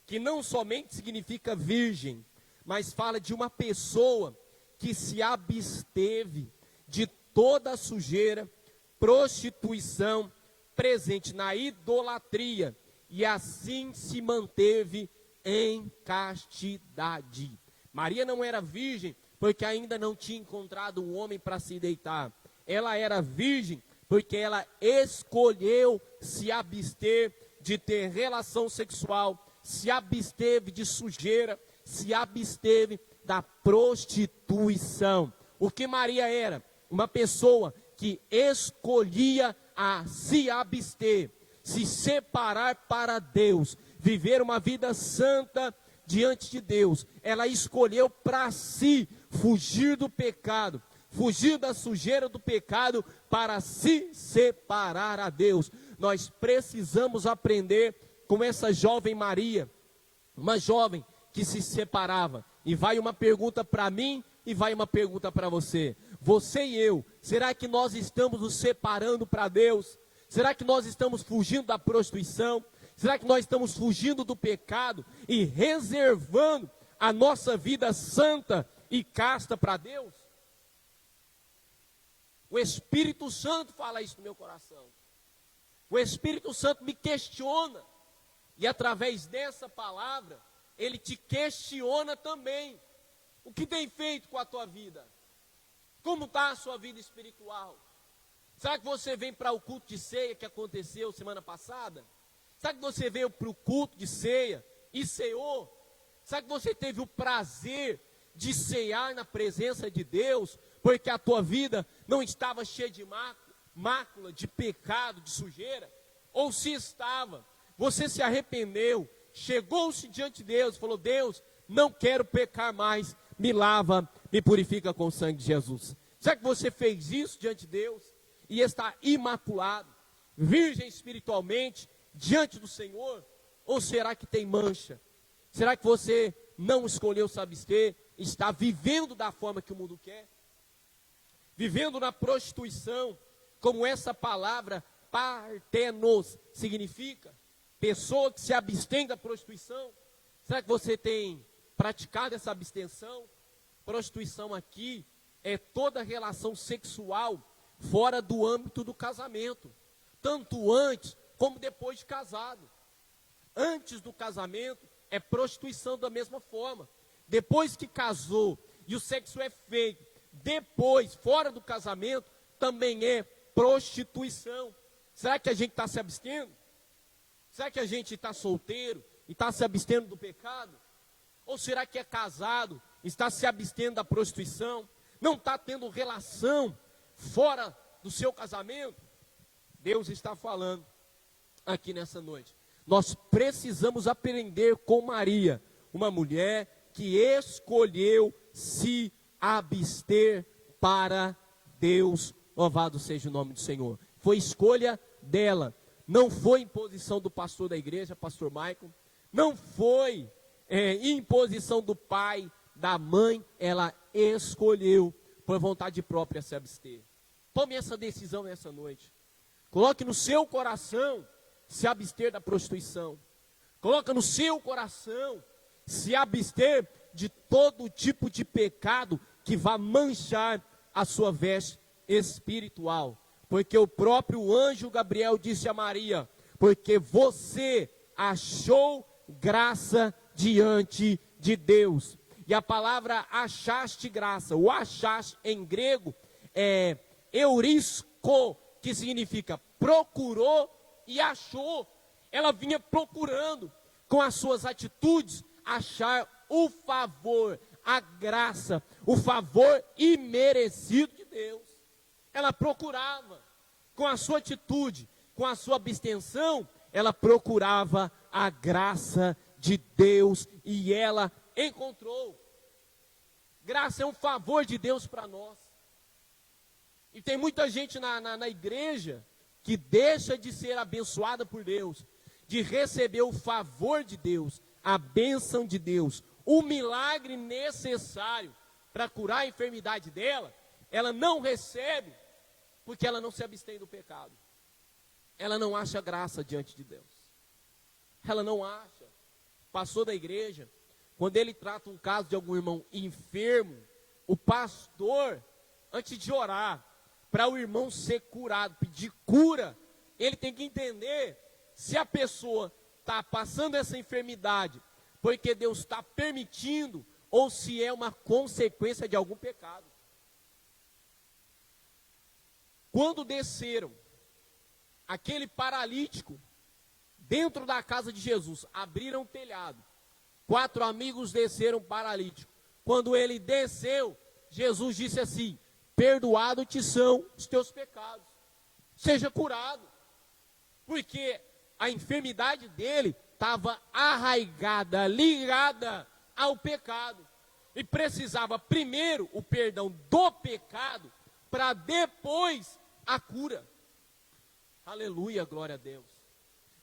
que não somente significa virgem, mas fala de uma pessoa que se absteve de toda a sujeira, prostituição, presente na idolatria, e assim se manteve em castidade. Maria não era virgem porque ainda não tinha encontrado um homem para se deitar. Ela era virgem porque ela escolheu se abster de ter relação sexual, se absteve de sujeira, se absteve da prostituição. O que Maria era? Uma pessoa que escolhia a se abster, se separar para Deus, viver uma vida santa diante de Deus. Ela escolheu para si fugir do pecado, fugir da sujeira do pecado para se separar a Deus. Nós precisamos aprender com essa jovem Maria, uma jovem que se separava. E vai uma pergunta para mim e vai uma pergunta para você. Você e eu, será que nós estamos nos separando para Deus? Será que nós estamos fugindo da prostituição? Será que nós estamos fugindo do pecado e reservando a nossa vida santa e casta para Deus? O Espírito Santo fala isso no meu coração. O Espírito Santo me questiona. E através dessa palavra, ele te questiona também. O que tem feito com a tua vida? Como está a sua vida espiritual? Será que você vem para o culto de ceia que aconteceu semana passada? Será que você veio para o culto de ceia e ceou? Será que você teve o prazer de cear na presença de Deus, porque a tua vida não estava cheia de mácula, de pecado, de sujeira? Ou se estava, você se arrependeu, chegou-se diante de Deus e falou: Deus, não quero pecar mais, me lava, me purifica com o sangue de Jesus. Será que você fez isso diante de Deus e está imaculado, virgem espiritualmente, diante do Senhor? Ou será que tem mancha? Será que você não escolheu se abster, está vivendo da forma que o mundo quer? Vivendo na prostituição, como essa palavra partenos significa, pessoa que se abstém da prostituição. Será que você tem praticado essa abstenção? Prostituição aqui é toda relação sexual fora do âmbito do casamento, tanto antes como depois de casado. Antes do casamento é prostituição da mesma forma. Depois que casou e o sexo é feito, depois, fora do casamento, também é prostituição. Será que a gente está se abstendo? Será que a gente está solteiro e está se abstendo do pecado? Ou será que é casado, está se abstendo da prostituição? Não está tendo relação fora do seu casamento? Deus está falando aqui nessa noite. Nós precisamos aprender com Maria, uma mulher que escolheu se abster para Deus. Louvado seja o nome do Senhor. Foi escolha dela, não foi imposição do pastor da igreja, pastor Michael, não foi imposição do pai, da mãe. Ela escolheu por vontade própria se abster. Tome essa decisão nessa noite. Coloque no seu coração se abster da prostituição. Coloque no seu coração se abster de todo tipo de pecado que vá manchar a sua veste espiritual. Porque o próprio anjo Gabriel disse a Maria: porque você achou graça diante de Deus. E a palavra achaste graça, o achaste em grego é eurisko, que significa procurou e achou. Ela vinha procurando, com as suas atitudes, achar o favor, a graça, o favor imerecido de Deus. Ela procurava, com a sua atitude, com a sua abstenção, ela procurava a graça de Deus e ela encontrou. Graça é um favor de Deus para nós. E tem muita gente na igreja que deixa de ser abençoada por Deus, de receber o favor de Deus, a bênção de Deus, o milagre necessário para curar a enfermidade dela. Ela não recebe porque ela não se abstém do pecado. Ela não acha graça diante de Deus. Ela não acha. O pastor da igreja, quando ele trata um caso de algum irmão enfermo, o pastor, antes de orar para o irmão ser curado, pedir cura, ele tem que entender se a pessoa está passando essa enfermidade porque Deus está permitindo ou se é uma consequência de algum pecado. Quando desceram aquele paralítico dentro da casa de Jesus, abriram o telhado, 4 amigos desceram paralítico, quando ele desceu, Jesus disse assim: perdoado te são os teus pecados, seja curado, porque a enfermidade dele estava arraigada, ligada ao pecado, e precisava primeiro o perdão do pecado, para depois a cura. Aleluia, glória a Deus.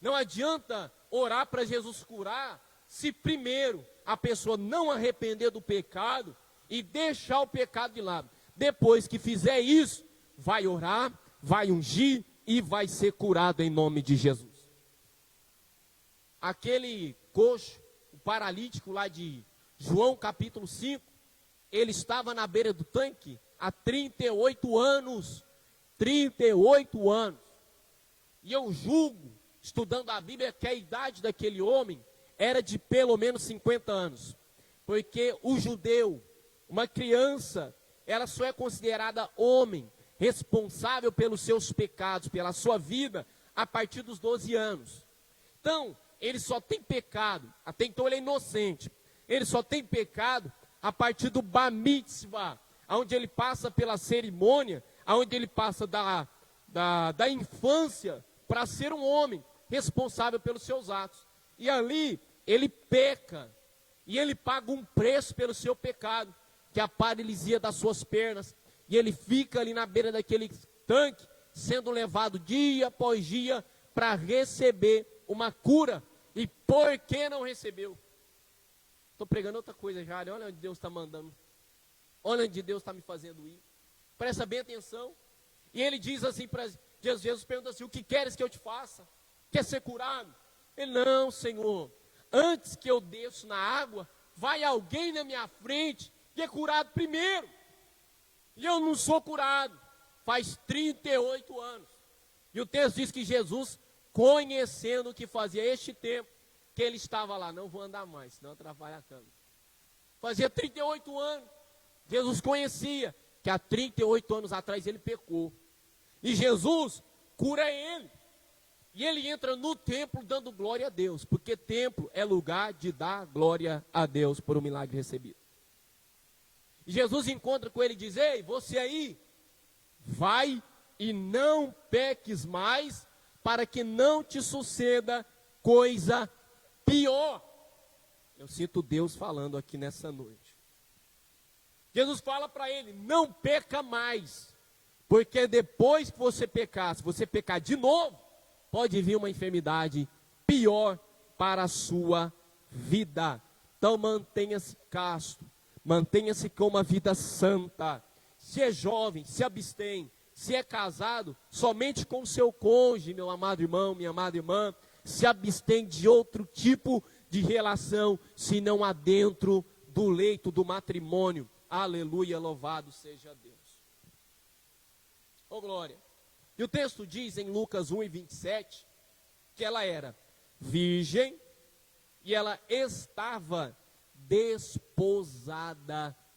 Não adianta orar para Jesus curar, se primeiro a pessoa não arrepender do pecado e deixar o pecado de lado. Depois que fizer isso, vai orar, vai ungir e vai ser curado em nome de Jesus. Aquele coxo, o paralítico lá de João capítulo 5, ele estava na beira do tanque há 38 anos. 38 anos. E eu julgo, estudando a Bíblia, que a idade daquele homem era de pelo menos 50 anos. Porque o judeu, uma criança, ela só é considerada homem, responsável pelos seus pecados, pela sua vida, a partir dos 12 anos. Então, ele só tem pecado, até então ele é inocente, ele só tem pecado a partir do bar mitzvah, onde ele passa pela cerimônia, onde ele passa da infância para ser um homem responsável pelos seus atos. E ali ele peca, e ele paga um preço pelo seu pecado, que é a paralisia das suas pernas, e ele fica ali na beira daquele tanque, sendo levado dia após dia para receber uma cura. E por que não recebeu? Estou pregando outra coisa já, olha onde Deus está mandando, olha onde Deus está me fazendo ir. Presta bem atenção. E ele diz assim para Jesus, pergunta assim: o que queres que eu te faça? Quer ser curado? Ele: não, Senhor, antes que eu desça na água, vai alguém na minha frente que é curado primeiro. E eu não sou curado, faz 38 anos. E o texto diz que Jesus, conhecendo o que fazia este tempo, que ele estava lá: não vou andar mais, senão atrapalha a câmera. Fazia 38 anos, Jesus conhecia que há 38 anos atrás ele pecou. E Jesus cura ele. E ele entra no templo dando glória a Deus, porque templo é lugar de dar glória a Deus por um milagre recebido. E Jesus encontra com ele e diz: ei, você aí, vai e não peques mais, para que não te suceda coisa pior. Eu sinto Deus falando aqui nessa noite. Jesus fala para ele: não peca mais, porque depois que você pecar, se você pecar de novo, pode vir uma enfermidade pior para a sua vida. Então mantenha-se casto, mantenha-se com uma vida santa. Se é jovem, se abstém. Se é casado, somente com o seu cônjuge, meu amado irmão, minha amada irmã. Se abstém de outro tipo de relação, se não há dentro do leito do matrimônio. Aleluia, louvado seja Deus. Oh glória. E o texto diz em Lucas 1:27, que ela era virgem e ela estava desposada.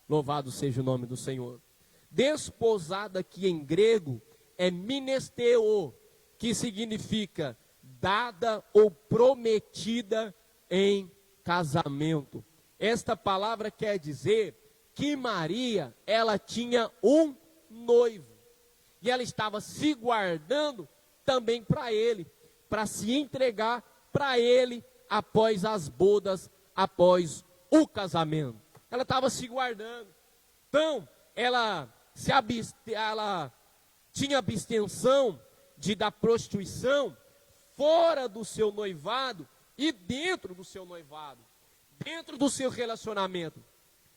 Louvado seja o nome do Senhor. Desposada, que em grego é minesteo, que significa dada ou prometida em casamento. Esta palavra quer dizer que Maria, ela tinha um noivo. E ela estava se guardando também para ele, para se entregar para ele após as bodas, após o casamento. Ela estava se guardando. Então, ela tinha abstenção da prostituição fora do seu noivado e dentro do seu noivado, dentro do seu relacionamento.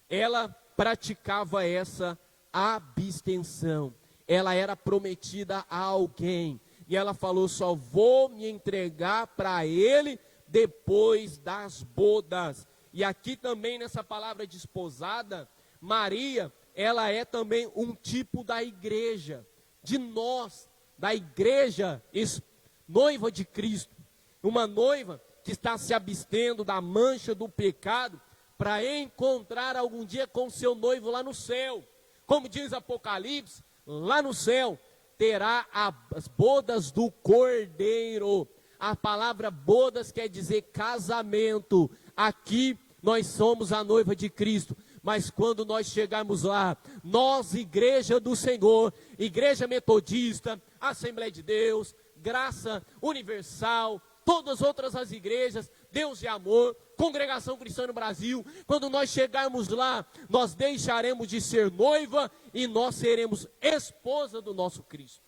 Ela praticava essa abstenção. Ela era prometida a alguém. E ela falou: só vou me entregar para ele depois das bodas. E aqui também nessa palavra desposada, Maria, ela é também um tipo da igreja, de nós, da igreja noiva de Cristo. Uma noiva que está se abstendo da mancha do pecado para encontrar algum dia com seu noivo lá no céu. Como diz Apocalipse, lá no céu terá as bodas do Cordeiro. A palavra bodas quer dizer casamento. Aqui nós somos a noiva de Cristo, Mas quando nós chegarmos lá, nós, igreja do Senhor, igreja metodista, Assembleia de Deus, Graça Universal, todas outras as igrejas, Deus de Amor, Congregação Cristã no Brasil, quando nós chegarmos lá, nós deixaremos de ser noiva e nós seremos esposa do nosso Cristo.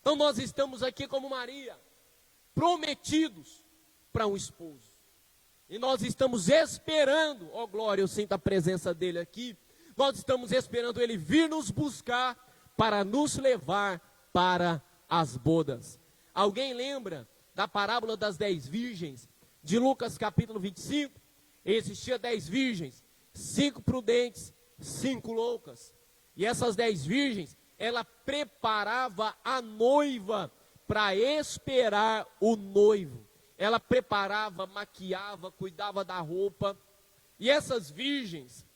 Então nós estamos aqui como Maria, prometidos para um esposo. E nós estamos esperando, ó glória, eu sinto a presença dele aqui, nós estamos esperando ele vir nos buscar para nos levar para as bodas. Alguém lembra da parábola das 10 virgens, de Lucas capítulo 25? Existia 10 virgens, 5 prudentes, 5 loucas. E essas 10 virgens, ela preparava a noiva para esperar o noivo. Ela preparava, maquiava, cuidava da roupa. E essas virgens,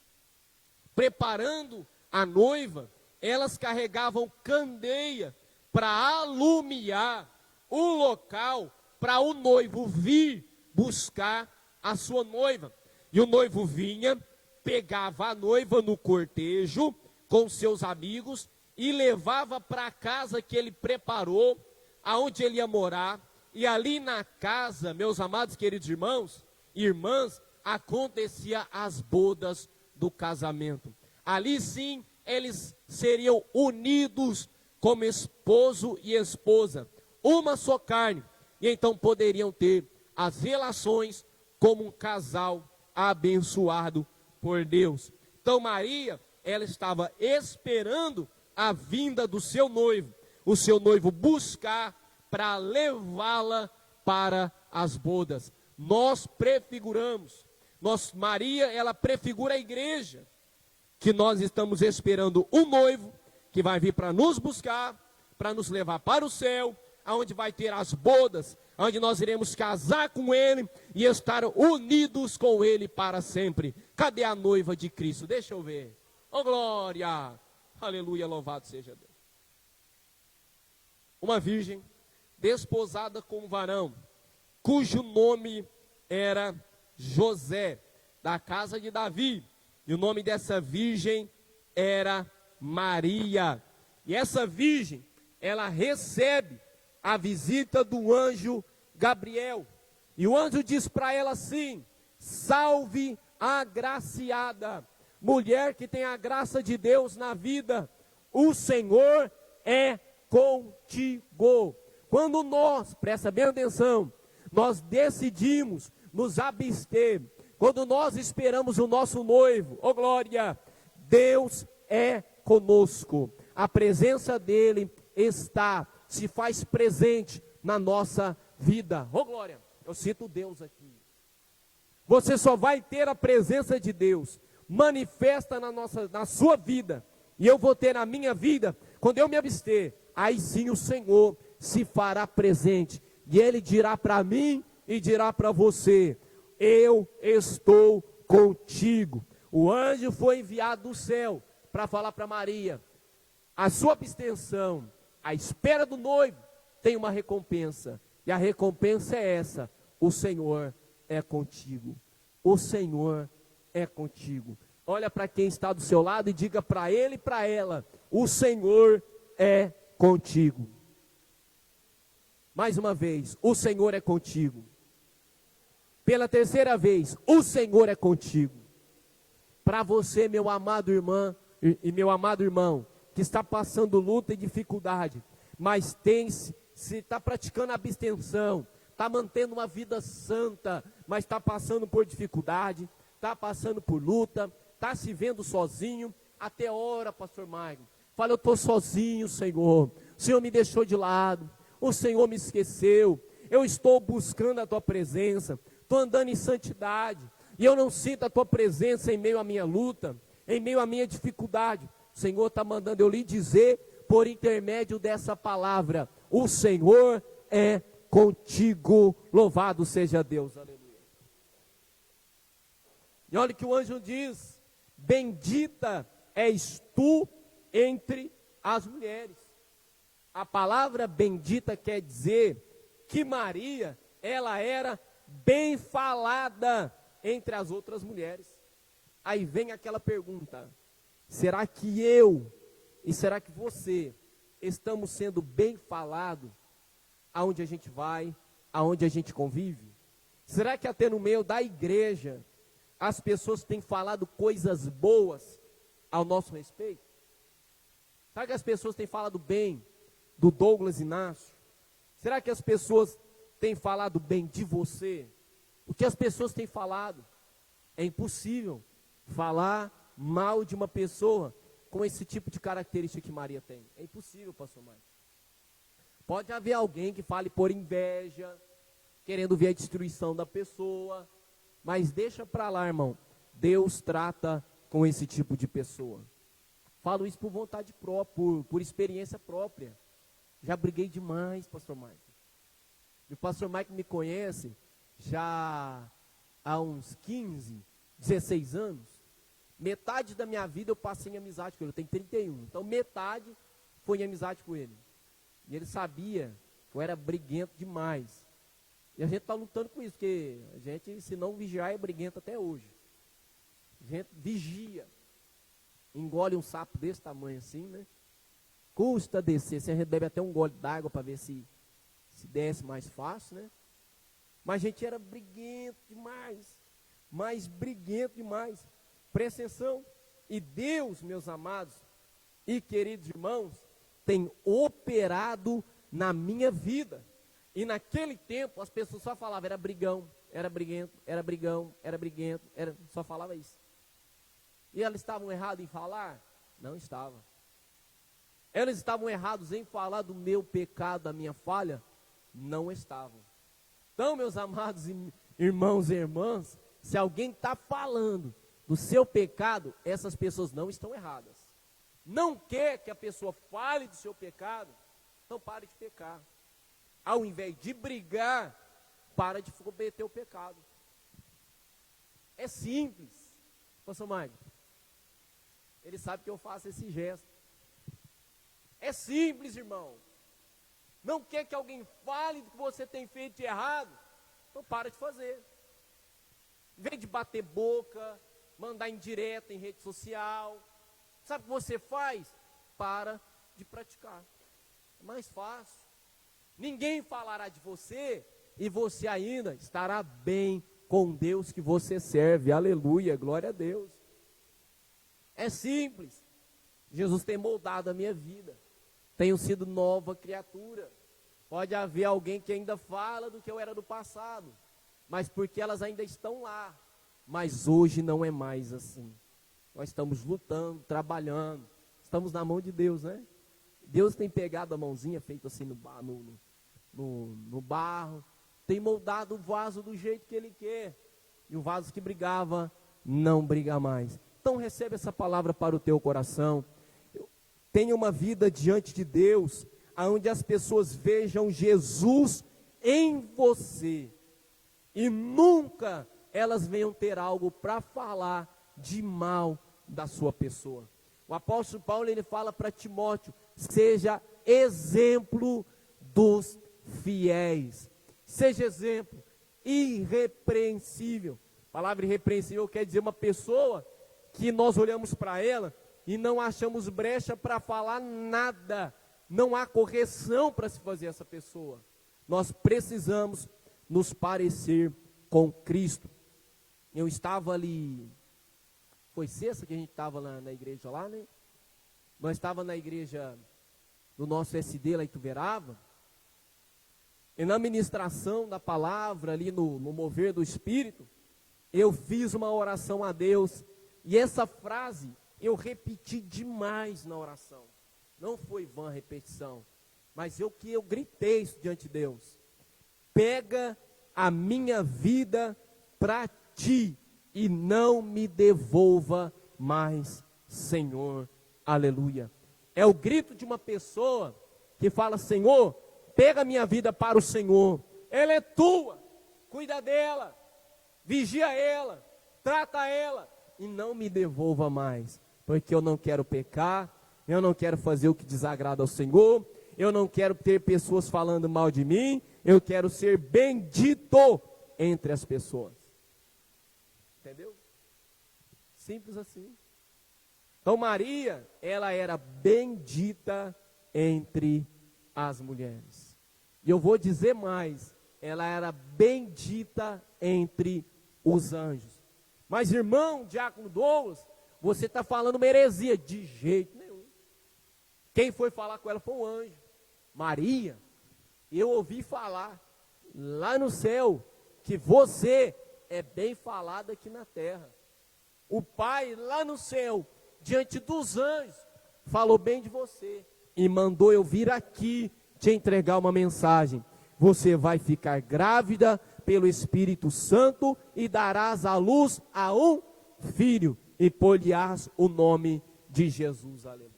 preparando a noiva, elas carregavam candeia para alumiar o local para o noivo vir buscar a sua noiva. E o noivo vinha, pegava a noiva no cortejo com seus amigos e levava para a casa que ele preparou, aonde ele ia morar. E ali na casa, meus amados queridos irmãos e irmãs, acontecia as bodas do casamento. Ali sim, eles seriam unidos como esposo e esposa, uma só carne, e então poderiam ter as relações como um casal abençoado por Deus. Então Maria, ela estava esperando a vinda do seu noivo, o seu noivo buscar para levá-la para as bodas. Nós prefiguramos, Maria, ela prefigura a igreja, que nós estamos esperando um noivo, que vai vir para nos buscar, para nos levar para o céu, aonde vai ter as bodas, onde nós iremos casar com ele e estar unidos com ele para sempre. Cadê a noiva de Cristo? Deixa eu ver. Oh glória! Aleluia, louvado seja Deus. Uma virgem desposada com um varão, cujo nome era José, da casa de Davi, e o nome dessa virgem era Maria. E essa virgem, ela recebe a visita do anjo Gabriel, e o anjo diz para ela assim: salve agraciada, mulher que tem a graça de Deus na vida, o Senhor é contigo. Quando nós, presta bem atenção, nós decidimos nos abster, quando nós esperamos o nosso noivo, oh glória, Deus é conosco, a presença dele se faz presente na nossa vida, oh glória, eu cito Deus aqui. Você só vai ter a presença de Deus manifesta na sua vida, e eu vou ter na minha vida, quando eu me abster, aí sim o Senhor se fará presente, e Ele dirá para mim e dirá para você: eu estou contigo. O anjo foi enviado do céu para falar para Maria: a sua abstenção, a espera do noivo, tem uma recompensa, e a recompensa é essa: o Senhor é contigo. O Senhor é contigo. Olha para quem está do seu lado e diga para ele e para ela: o Senhor é contigo. Mais uma vez, o Senhor é contigo. Pela terceira vez, o Senhor é contigo. Para você, meu amado irmão e meu amado irmão, que está passando luta e dificuldade, mas se está praticando abstenção, está mantendo uma vida santa, mas está passando por dificuldade, está passando por luta, está se vendo sozinho, até ora, pastor Magno, fala: eu estou sozinho, Senhor, o Senhor me deixou de lado, o Senhor me esqueceu, eu estou buscando a tua presença, estou andando em santidade, e eu não sinto a tua presença em meio à minha luta, em meio à minha dificuldade. O Senhor está mandando eu lhe dizer, por intermédio dessa palavra: o Senhor é contigo, louvado seja Deus, aleluia. E olha que o anjo diz: bendita és tu entre as mulheres. A palavra bendita quer dizer que Maria, ela era bem falada entre as outras mulheres. Aí vem aquela pergunta: será que eu e será que você estamos sendo bem falados aonde a gente vai, aonde a gente convive? Será que até no meio da igreja as pessoas têm falado coisas boas ao nosso respeito? Será que as pessoas têm falado bem do Douglas Inácio? Será que as pessoas têm falado bem de você? O que as pessoas têm falado? É impossível falar mal de uma pessoa com esse tipo de característica que Maria tem. É impossível, pastor Mike. Pode haver alguém que fale por inveja, querendo ver a destruição da pessoa, mas deixa para lá, irmão. Deus trata com esse tipo de pessoa. Falo isso por vontade própria, por experiência própria. Já briguei demais, pastor Mike. E o pastor Mike me conhece já há uns 15, 16 anos. Metade da minha vida eu passei em amizade com ele. Eu tenho 31. Então metade foi em amizade com ele. E ele sabia que eu era briguento demais. E a gente está lutando com isso, porque a gente, se não vigiar, é briguento até hoje. A gente vigia. Engole um sapo desse tamanho assim, né? Custa descer. Você bebe até um gole d'água para ver se desce mais fácil, né? Mas a gente era briguento demais. Mas briguento demais. Presta atenção. E Deus, meus amados e queridos irmãos, tem operado na minha vida. E naquele tempo as pessoas só falavam, era brigão, era briguento, era brigão, era briguento, só falava isso. E elas estavam erradas em falar? Não estavam. Elas estavam erradas em falar do meu pecado, da minha falha? Não estavam. Então, meus amados irmãos e irmãs, se alguém está falando do seu pecado, essas pessoas não estão erradas. Não quer que a pessoa fale do seu pecado, então pare de pecar. Ao invés de brigar, para de cometer o pecado. É simples. Pastor Mário, ele sabe que eu faço esse gesto. É simples, irmão. Não quer que alguém fale do que você tem feito de errado, então para de fazer. Em vez de bater boca, mandar indireta em rede social, sabe o que você faz? Para de praticar. É mais fácil. Ninguém falará de você e você ainda estará bem com Deus que você serve. Aleluia, glória a Deus. É simples. Jesus tem moldado a minha vida. Tenho sido nova criatura. Pode haver alguém que ainda fala do que eu era do passado, mas porque elas ainda estão lá. Mas hoje não é mais assim. Nós estamos lutando, trabalhando. Estamos na mão de Deus, né? Deus tem pegado a mãozinha, feito assim no barro, tem moldado o vaso do jeito que Ele quer. E o vaso que brigava, não briga mais. Então recebe essa palavra para o teu coração. Tenha uma vida diante de Deus, onde as pessoas vejam Jesus em você. E nunca elas venham ter algo para falar de mal da sua pessoa. O apóstolo Paulo, ele fala para Timóteo, seja exemplo dos fiéis. Seja exemplo, irrepreensível. A palavra irrepreensível quer dizer uma pessoa que nós olhamos para ela e não achamos brecha para falar nada. Não há correção para se fazer essa pessoa. Nós precisamos nos parecer com Cristo. Eu estava ali, foi sexta que a gente estava na igreja lá, né? Nós estávamos na igreja do nosso SD lá em Ituverava. E na ministração da palavra, ali no mover do Espírito, eu fiz uma oração a Deus. E essa frase eu repeti demais na oração. Não foi vã repetição, mas eu gritei isso diante de Deus. Pega a minha vida para ti e não me devolva mais, Senhor. Aleluia. É o grito de uma pessoa que fala: Senhor, pega a minha vida para o Senhor. Ela é tua, cuida dela, vigia ela, trata ela e não me devolva mais, porque eu não quero pecar. Eu não quero fazer o que desagrada ao Senhor. Eu não quero ter pessoas falando mal de mim. Eu quero ser bendito entre as pessoas. Entendeu? Simples assim. Então Maria, ela era bendita entre as mulheres. E eu vou dizer mais, ela era bendita entre os anjos. Mas irmão, diácono Douglas, você está falando uma heresia. De jeito nenhum. Quem foi falar com ela foi um anjo. Maria, eu ouvi falar lá no céu que você é bem falada aqui na terra. O Pai lá no céu, diante dos anjos, falou bem de você e mandou eu vir aqui te entregar uma mensagem. Você vai ficar grávida pelo Espírito Santo e darás à luz a um filho e pôr-lhe-ás o nome de Jesus. Aleluia.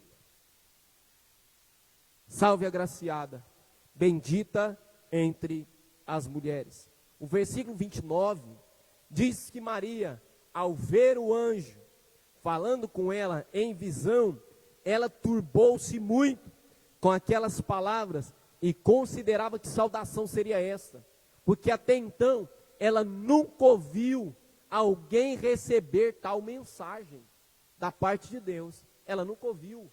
Salve a agraciada, bendita entre as mulheres. O versículo 29 diz que Maria, ao ver o anjo falando com ela em visão, ela turbou-se muito com aquelas palavras e considerava que saudação seria essa, porque até então ela nunca ouviu alguém receber tal mensagem da parte de Deus. Ela nunca ouviu.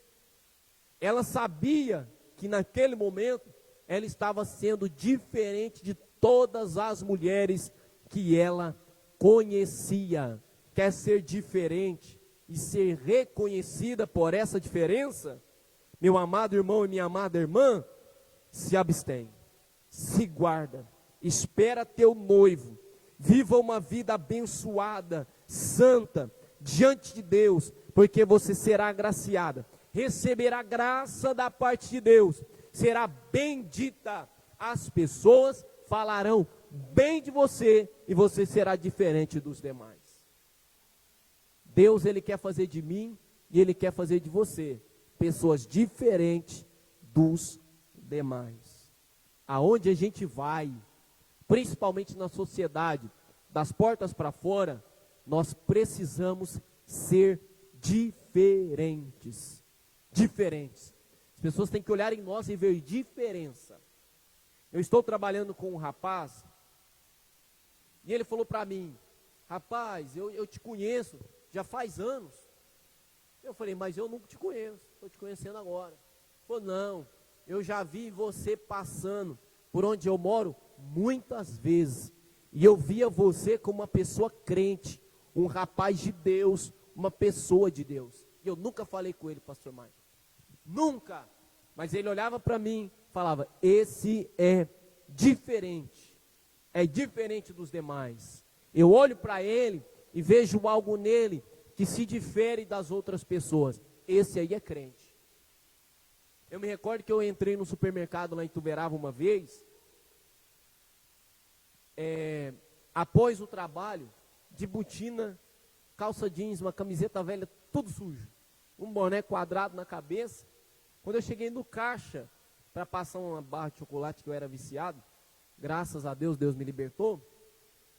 Ela sabia que naquele momento ela estava sendo diferente de todas as mulheres que ela conhecia. Quer ser diferente e ser reconhecida por essa diferença? Meu amado irmão e minha amada irmã, se abstém, se guarda, espera teu noivo, viva uma vida abençoada, santa, diante de Deus, porque você será agraciada, receberá graça da parte de Deus, será bendita, as pessoas falarão bem de você e você será diferente dos demais. Deus, Ele quer fazer de mim e Ele quer fazer de você pessoas diferentes dos demais. Aonde a gente vai, principalmente na sociedade, das portas para fora, nós precisamos ser diferentes. Diferentes. As pessoas têm que olhar em nós e ver diferença. Eu estou trabalhando com um rapaz, e ele falou para mim: rapaz, eu te conheço já faz anos. Eu falei: mas eu nunca te conheço, estou te conhecendo agora. Ele falou: não, eu já vi você passando por onde eu moro muitas vezes, e eu via você como uma pessoa crente, um rapaz de Deus, uma pessoa de Deus. E eu nunca falei com ele, pastor Maicon, nunca, mas ele olhava para mim, falava: esse é diferente dos demais. Eu olho para ele e vejo algo nele que se difere das outras pessoas. Esse aí é crente. Eu me recordo que eu entrei no supermercado lá em Tuberava uma vez, após o trabalho, de botina, calça jeans, uma camiseta velha, tudo sujo, um boné quadrado na cabeça. Quando eu cheguei no caixa para passar uma barra de chocolate, que eu era viciado, graças a Deus, Deus me libertou.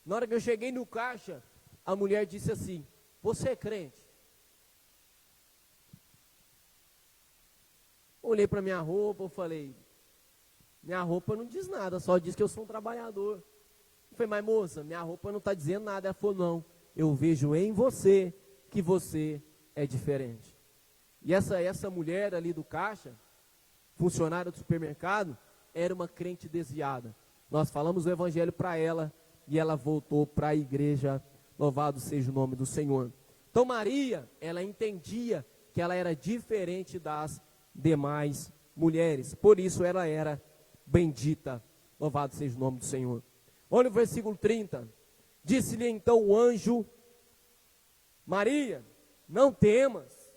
Na hora que eu cheguei no caixa, a mulher disse assim: você é crente? Olhei para minha roupa, eu falei: minha roupa não diz nada, só diz que eu sou um trabalhador. Eu falei: mas moça, minha roupa não está dizendo nada. Ela falou: não, eu vejo em você que você é diferente. E essa mulher ali do caixa, funcionária do supermercado, era uma crente desviada. Nós falamos o evangelho para ela e ela voltou para a igreja. Louvado seja o nome do Senhor. Então Maria, ela entendia que ela era diferente das demais mulheres, por isso ela era bendita. Louvado seja o nome do Senhor. Olha o versículo 30. Disse-lhe então o anjo: Maria, não temas,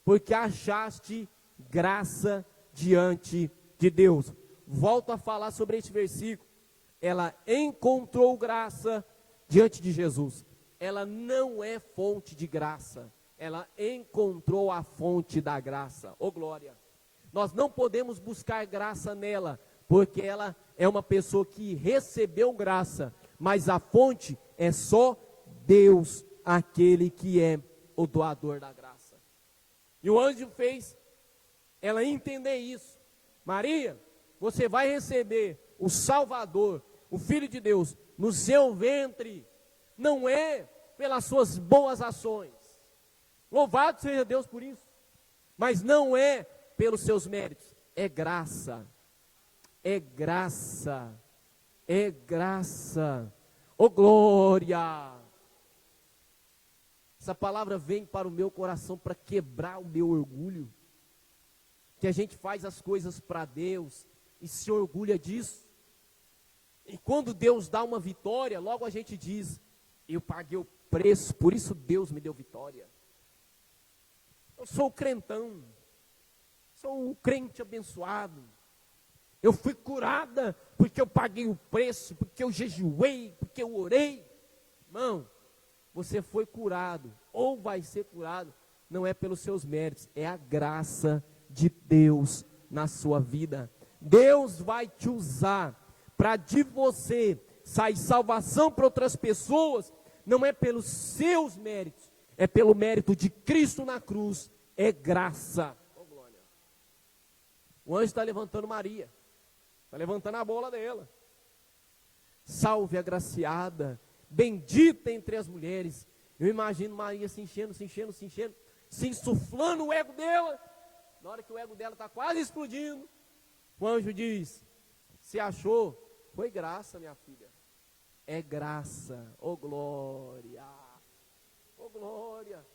porque achaste graça diante de Deus. Volto a falar sobre este versículo. Ela encontrou graça diante de Jesus. Ela não é fonte de graça, ela encontrou a fonte da graça. Oh glória! Nós não podemos buscar graça nela, porque ela é uma pessoa que recebeu graça, mas a fonte é só Deus, aquele que é o doador da graça. E o anjo fez ela entender isso. Maria, você vai receber o Salvador, o Filho de Deus, no seu ventre. Não é pelas suas boas ações, Louvado seja Deus por isso. Mas não é pelos seus méritos, é graça. É graça. É graça. Oh glória! Essa palavra vem para o meu coração para quebrar o meu orgulho. Que a gente faz as coisas para Deus e se orgulha disso. E quando Deus dá uma vitória, logo a gente diz: eu paguei o preço, por isso Deus me deu vitória. Eu sou o crentão, sou o crente abençoado. Eu fui curada porque eu paguei o preço, porque eu jejuei, porque eu orei. Irmão, você foi curado, ou vai ser curado, não é pelos seus méritos, é a graça de Deus na sua vida. Deus vai te usar para de você sair salvação para outras pessoas, não é pelos seus méritos, é pelo mérito de Cristo na cruz, é graça. Oh, glória. O anjo está levantando Maria, está levantando a bola dela. Salve a agraciada, bendita entre as mulheres. Eu imagino Maria se enchendo, se insuflando o ego dela. Na hora que o ego dela está quase explodindo, o anjo diz: se achou, foi graça, minha filha. É graça, oh glória, oh glória.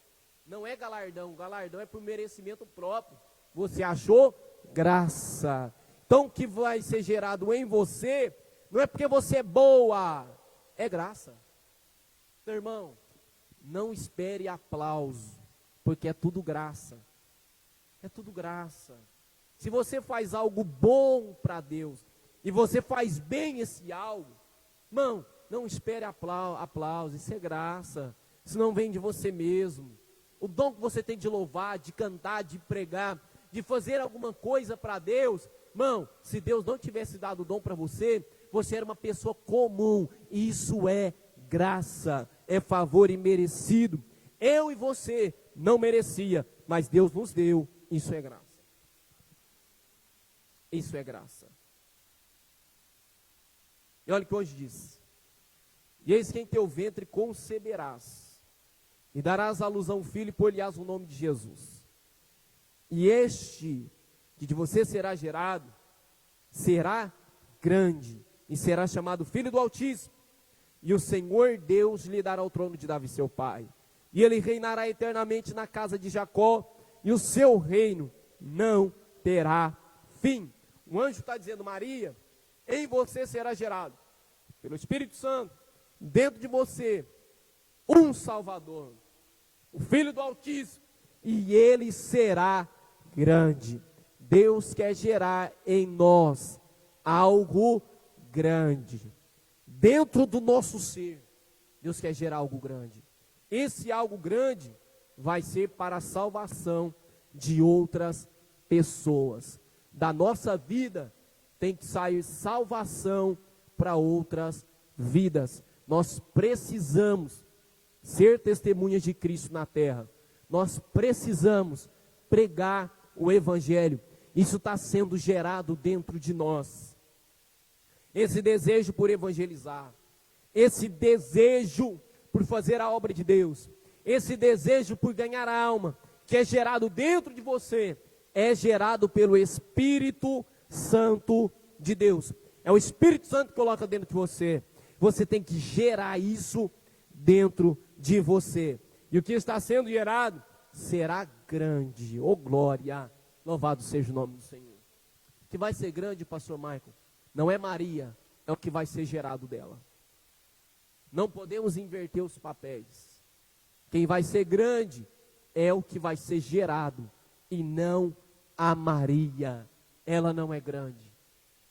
Não é galardão, galardão é por merecimento próprio. Você achou? Graça. Então o que vai ser gerado em você, não é porque você é boa, é graça. Meu irmão, não espere aplauso, porque é tudo graça. É tudo graça. Se você faz algo bom para Deus, e você faz bem esse algo, irmão, não espere aplauso, isso é graça. Isso não vem de você mesmo. O dom que você tem de louvar, de cantar, de pregar, de fazer alguma coisa para Deus, irmão, se Deus não tivesse dado o dom para você, você era uma pessoa comum. E isso é graça, é favor imerecido. Eu e você não merecia, mas Deus nos deu. Isso é graça. Isso é graça. E olha o que hoje diz: e eis que em teu ventre conceberás, e darás à luz a um filho, e pôr-lhe-ás o nome de Jesus. E este que de você será gerado, será grande, e será chamado Filho do Altíssimo. E o Senhor Deus lhe dará o trono de Davi seu pai, e ele reinará eternamente na casa de Jacó, e o seu reino não terá fim. O anjo está dizendo: Maria, em você será gerado, pelo Espírito Santo, dentro de você, um Salvador, o Filho do Altíssimo, e ele será grande. Deus quer gerar em nós algo grande. Dentro do nosso ser, Deus quer gerar algo grande. Esse algo grande vai ser para a salvação de outras pessoas. Da nossa vida tem que sair salvação para outras vidas. Nós precisamos ser testemunhas de Cristo na terra. Nós precisamos pregar o Evangelho. Isso está sendo gerado dentro de nós. Esse desejo por evangelizar, esse desejo por fazer a obra de Deus, esse desejo por ganhar a alma, que é gerado dentro de você, é gerado pelo Espírito Santo de Deus. É o Espírito Santo que coloca dentro de você. Você tem que gerar isso dentro de você. E o que está sendo gerado será grande. Oh glória, louvado seja o nome do Senhor. O que vai ser grande, pastor Michael, não é Maria, é o que vai ser gerado dela. Não podemos inverter os papéis. Quem vai ser grande é o que vai ser gerado, e não a Maria. Ela não é grande,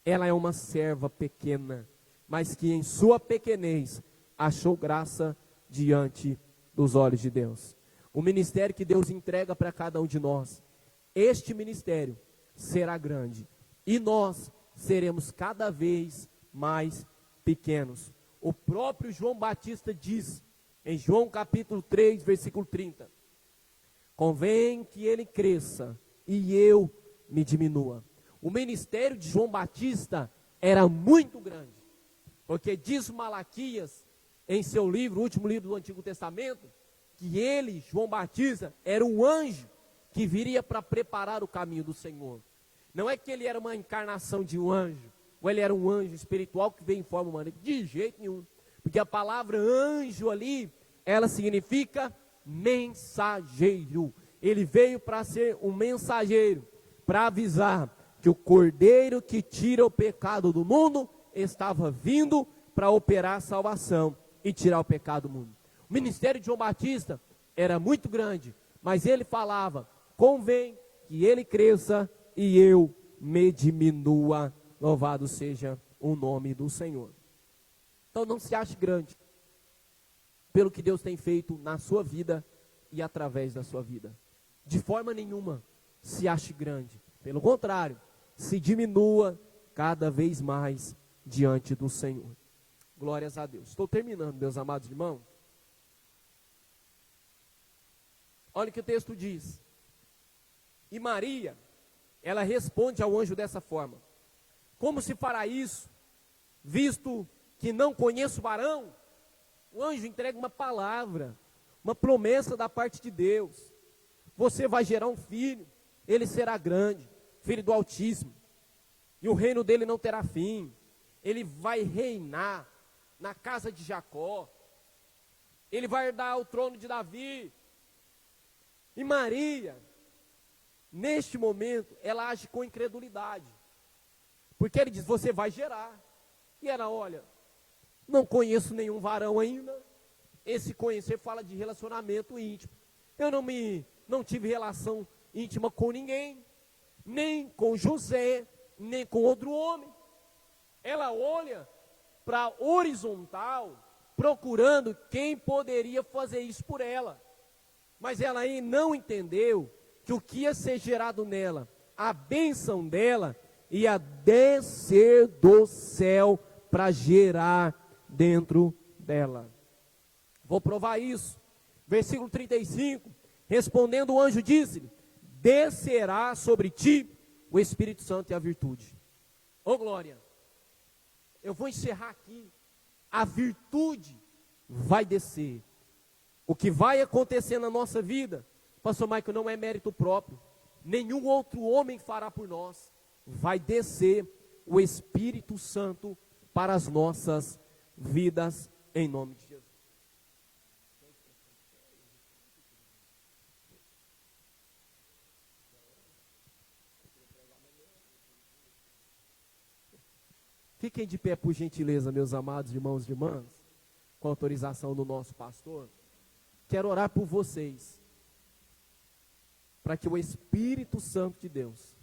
ela é uma serva pequena, mas que em sua pequenez achou graça diante dos olhos de Deus. O ministério que Deus entrega para cada um de nós, este ministério será grande, e nós seremos cada vez mais pequenos. O próprio João Batista diz, em João capítulo 3, versículo 30, convém que ele cresça e eu me diminua. O ministério de João Batista era muito grande, porque diz Malaquias, em seu livro, o último livro do Antigo Testamento, que ele, João Batista, era um anjo que viria para preparar o caminho do Senhor. Não é que ele era uma encarnação de um anjo, ou ele era um anjo espiritual que veio em forma humana, de jeito nenhum. Porque a palavra anjo ali, ela significa mensageiro. Ele veio para ser um mensageiro, para avisar que o Cordeiro que tira o pecado do mundo estava vindo para operar a salvação e tirar o pecado do mundo. O ministério de João Batista era muito grande, mas ele falava: convém que ele cresça e eu me diminua, louvado seja o nome do Senhor. Então não se ache grande pelo que Deus tem feito na sua vida e através da sua vida. De forma nenhuma se ache grande. Pelo contrário, se diminua cada vez mais diante do Senhor. Glórias a Deus. Estou terminando, meus amados irmãos. Olha o que o texto diz. E Maria, ela responde ao anjo dessa forma: como se fará isso, visto que não conheço varão? O anjo entrega uma palavra, uma promessa da parte de Deus. Você vai gerar um filho, ele será grande, filho do Altíssimo, e o reino dele não terá fim. Ele vai reinar na casa de Jacó, ele vai herdar o trono de Davi. E Maria, neste momento, ela age com incredulidade, porque ele diz: você vai gerar. E ela olha: não conheço nenhum varão ainda. Esse conhecer fala de relacionamento íntimo. Eu não tive relação íntima com ninguém, nem com José, nem com outro homem. Ela olha para a horizontal, procurando quem poderia fazer isso por ela. Mas ela aí não entendeu que o que ia ser gerado nela, a bênção dela, ia descer do céu para gerar dentro dela. Vou provar isso. Versículo 35, respondendo o anjo disse-lhe: descerá sobre ti o Espírito Santo e a virtude. Ô glória, eu vou encerrar aqui. A virtude vai descer. O que vai acontecer na nossa vida, pastor Michael, não é mérito próprio. Nenhum outro homem fará por nós. Vai descer o Espírito Santo para as nossas vidas, em nome de Jesus. Fiquem de pé, por gentileza, meus amados irmãos e irmãs, com autorização do nosso pastor. Quero orar por vocês, para que o Espírito Santo de Deus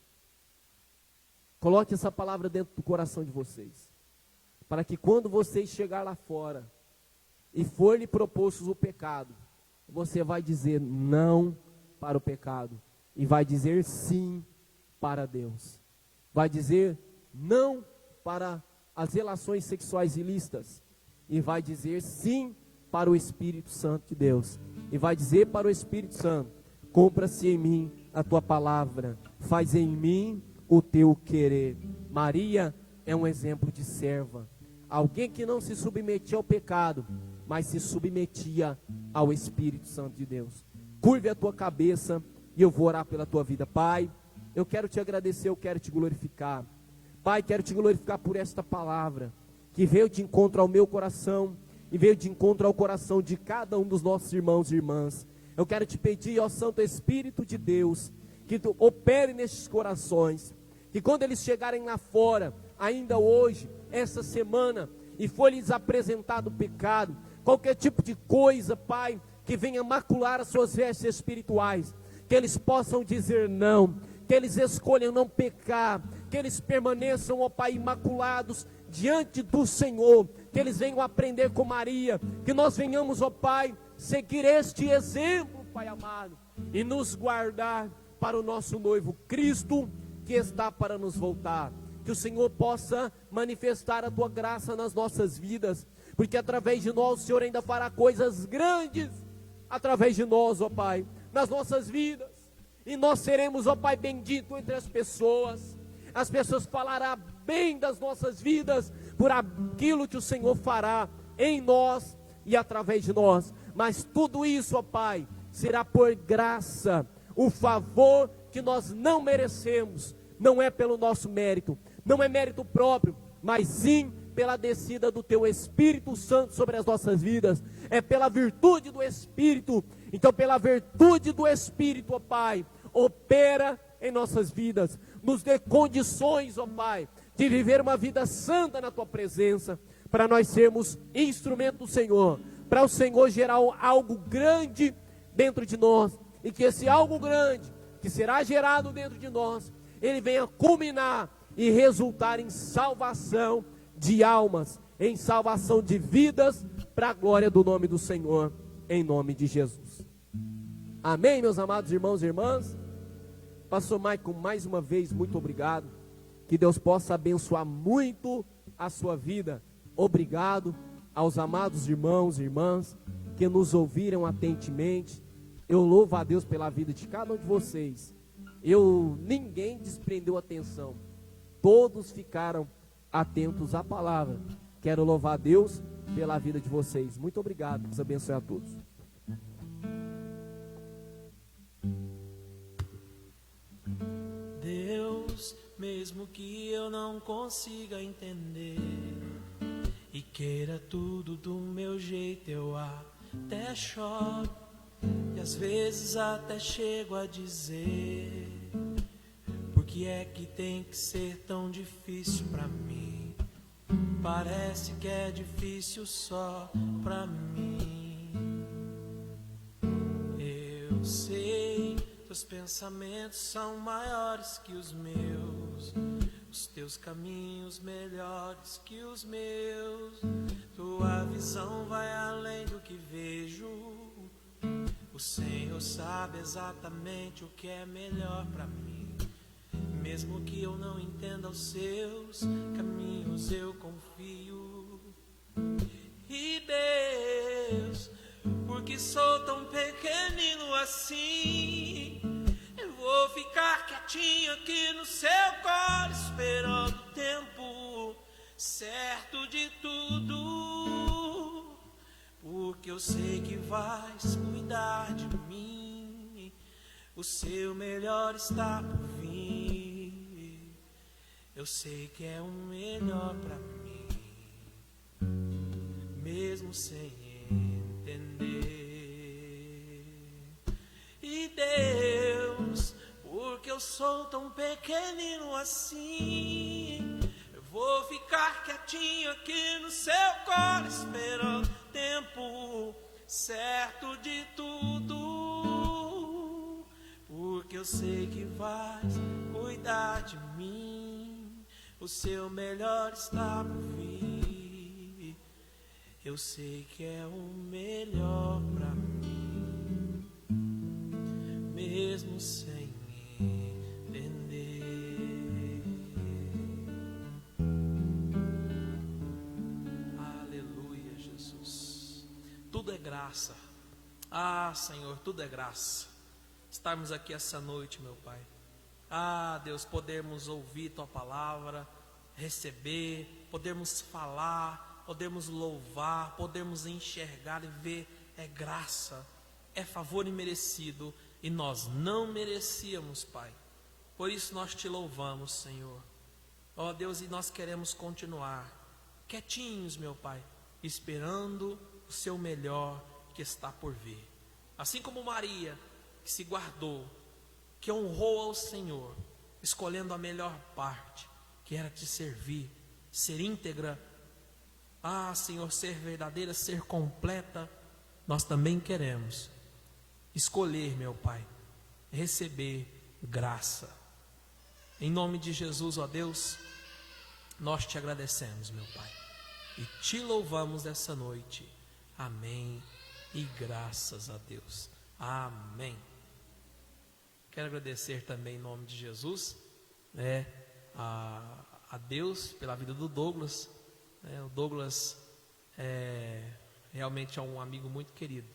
coloque essa palavra dentro do coração de vocês, para que quando vocês chegar lá fora e for lhe proposto o pecado, você vai dizer não para o pecado e vai dizer sim para Deus. Vai dizer não para as relações sexuais ilícitas e vai dizer sim para o Espírito Santo de Deus. E vai dizer para o Espírito Santo: cumpra-se em mim a tua palavra, faz em mim o teu querer. Maria é um exemplo de serva, alguém que não se submetia ao pecado, mas se submetia ao Espírito Santo de Deus. Curve a tua cabeça e eu vou orar pela tua vida. Pai, eu quero te agradecer, eu quero te glorificar. Pai, quero te glorificar por esta palavra, que veio de encontro ao meu coração, e veio de encontro ao coração de cada um dos nossos irmãos e irmãs. Eu quero te pedir, ó Santo Espírito de Deus, que tu opere nestes corações, que quando eles chegarem lá fora, ainda hoje, essa semana, e for lhes apresentado o pecado, qualquer tipo de coisa, Pai, que venha macular as suas vestes espirituais, que eles possam dizer não, que eles escolham não pecar, que eles permaneçam, ó Pai, imaculados diante do Senhor, que eles venham aprender com Maria, que nós venhamos, ó Pai, seguir este exemplo, Pai amado, e nos guardar para o nosso noivo Cristo, que está para nos voltar. Que o Senhor possa manifestar a tua graça nas nossas vidas, porque através de nós o Senhor ainda fará coisas grandes, através de nós, ó Pai, nas nossas vidas, e nós seremos, ó Pai, bendito entre as pessoas falarão bem das nossas vidas, por aquilo que o Senhor fará em nós e através de nós. mas tudo isso, ó Pai, será por graça, o favor que nós não merecemos, não é pelo nosso mérito, não é mérito próprio, mas sim pela descida do Teu Espírito Santo sobre as nossas vidas, é pela virtude do Espírito. Então, pela virtude do Espírito, ó Pai, opera em nossas vidas, nos dê condições, ó Pai, de viver uma vida santa na Tua presença, para nós sermos instrumento do Senhor, para o Senhor gerar algo grande dentro de nós, e que esse algo grande, que será gerado dentro de nós, ele venha culminar e resultar em salvação de almas, em salvação de vidas, para a glória do nome do Senhor, em nome de Jesus. Amém, meus amados irmãos e irmãs? Pastor Maicon, mais uma vez, muito obrigado. Que Deus possa abençoar muito a sua vida. Obrigado aos amados irmãos e irmãs que nos ouviram atentamente. Eu louvo a Deus pela vida de cada um de vocês. Ninguém desprendeu atenção. Todos ficaram atentos à palavra. Quero louvar a Deus pela vida de vocês. Muito obrigado. Deus abençoe a todos. Deus, mesmo que eu não consiga entender e queira tudo do meu jeito, eu até choro e às vezes até chego a dizer: por que é que tem que ser tão difícil pra mim? Parece que é difícil só pra mim. Eu sei, teus pensamentos são maiores que os meus, os teus caminhos melhores que os meus. Tua visão vai além do que vejo. O Senhor sabe exatamente o que é melhor pra mim. Mesmo que eu não entenda os seus caminhos, eu confio. E Deus, porque sou tão pequenino assim, eu vou ficar quietinho aqui no seu colo, esperando o tempo certo de tudo, porque eu sei que vais cuidar de mim, o seu melhor está por vir. Eu sei que é o melhor pra mim, mesmo sem entender. E Deus, porque eu sou tão pequenino assim, eu vou ficar quietinho aqui no seu colo, esperando o tempo certo de tudo, porque eu sei que vais cuidar de mim, o seu melhor está por vir. Eu sei que é o melhor pra mim, mesmo sem entender. Aleluia, Jesus. Tudo é graça. Ah, Senhor, tudo é graça. Estarmos aqui essa noite, meu Pai. Ah, Deus, podermos ouvir Tua palavra, receber, podermos falar, podermos louvar, podermos enxergar e ver. É graça, é favor imerecido, e nós não merecíamos, Pai. Por isso nós Te louvamos, Senhor. Ó Deus, e nós queremos continuar quietinhos, meu Pai, esperando o Seu melhor que está por vir. Assim como Maria, que se guardou, que honrou ao Senhor, escolhendo a melhor parte, que era Te servir, ser íntegra. Ah, Senhor, ser verdadeira, ser completa. Nós também queremos escolher, meu Pai, receber graça. Em nome de Jesus, ó Deus, nós Te agradecemos, meu Pai, e Te louvamos essa noite. Amém. E graças a Deus. Amém. Quero agradecer também em nome de Jesus, a Deus pela vida do Douglas. O Douglas realmente é um amigo muito querido,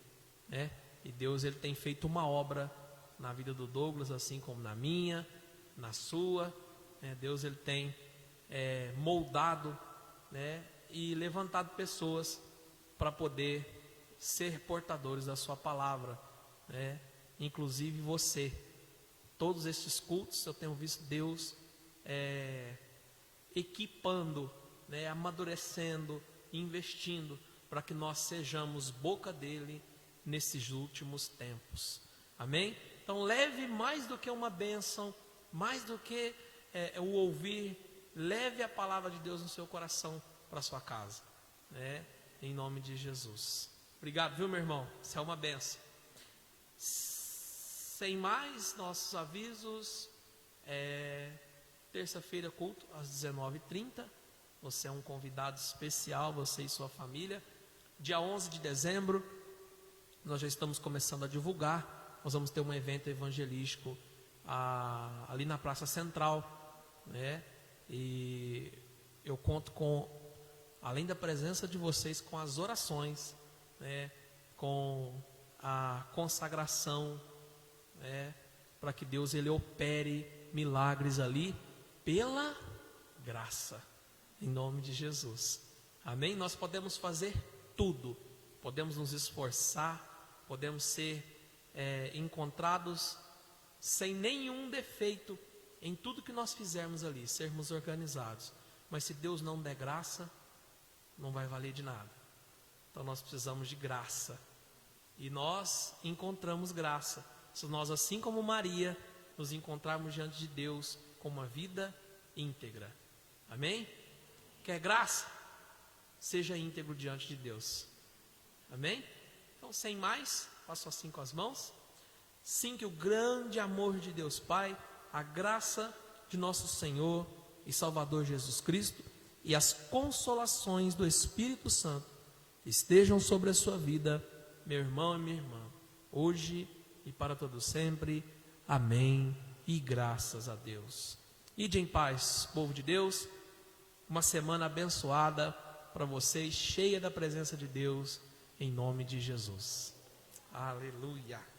e Deus, ele tem feito uma obra na vida do Douglas, assim como na minha, na sua. Deus, ele tem moldado, e levantado pessoas para poder ser portadores da sua palavra, né? Inclusive você. Todos estes cultos eu tenho visto Deus equipando, né? Amadurecendo, investindo para que nós sejamos boca dele nesses últimos tempos. Amém? Então leve mais do que uma bênção, mais do que o ouvir, leve a palavra de Deus no seu coração para sua casa, né? Em nome de Jesus. Obrigado, viu, meu irmão? Isso é uma bênção. Sem mais, nossos avisos. Terça-feira, culto às 19h30. Você é um convidado especial, você e sua família. Dia 11 de dezembro, nós já estamos começando a divulgar. Nós vamos ter um evento evangelístico ali na Praça Central, né? E eu conto com, além da presença de vocês, com as orações, né? Com a consagração, né? Para que Deus ele opere milagres ali pela graça, em nome de Jesus. Amém? Nós podemos fazer tudo, podemos nos esforçar, podemos ser encontrados sem nenhum defeito em tudo que nós fizermos ali, sermos organizados. Mas se Deus não der graça, não vai valer de nada. Então nós precisamos de graça. E nós encontramos graça se nós, assim como Maria, nos encontrarmos diante de Deus com uma vida íntegra. Amém? Quer graça? Seja íntegro diante de Deus. Amém? Então, sem mais, faço assim com as mãos. Sim, que o grande amor de Deus Pai, a graça de nosso Senhor e Salvador Jesus Cristo e as consolações do Espírito Santo estejam sobre a sua vida, meu irmão e minha irmã, hoje e para todo sempre. Amém e graças a Deus. Ide em paz, povo de Deus. Uma semana abençoada para vocês, cheia da presença de Deus, em nome de Jesus. Aleluia.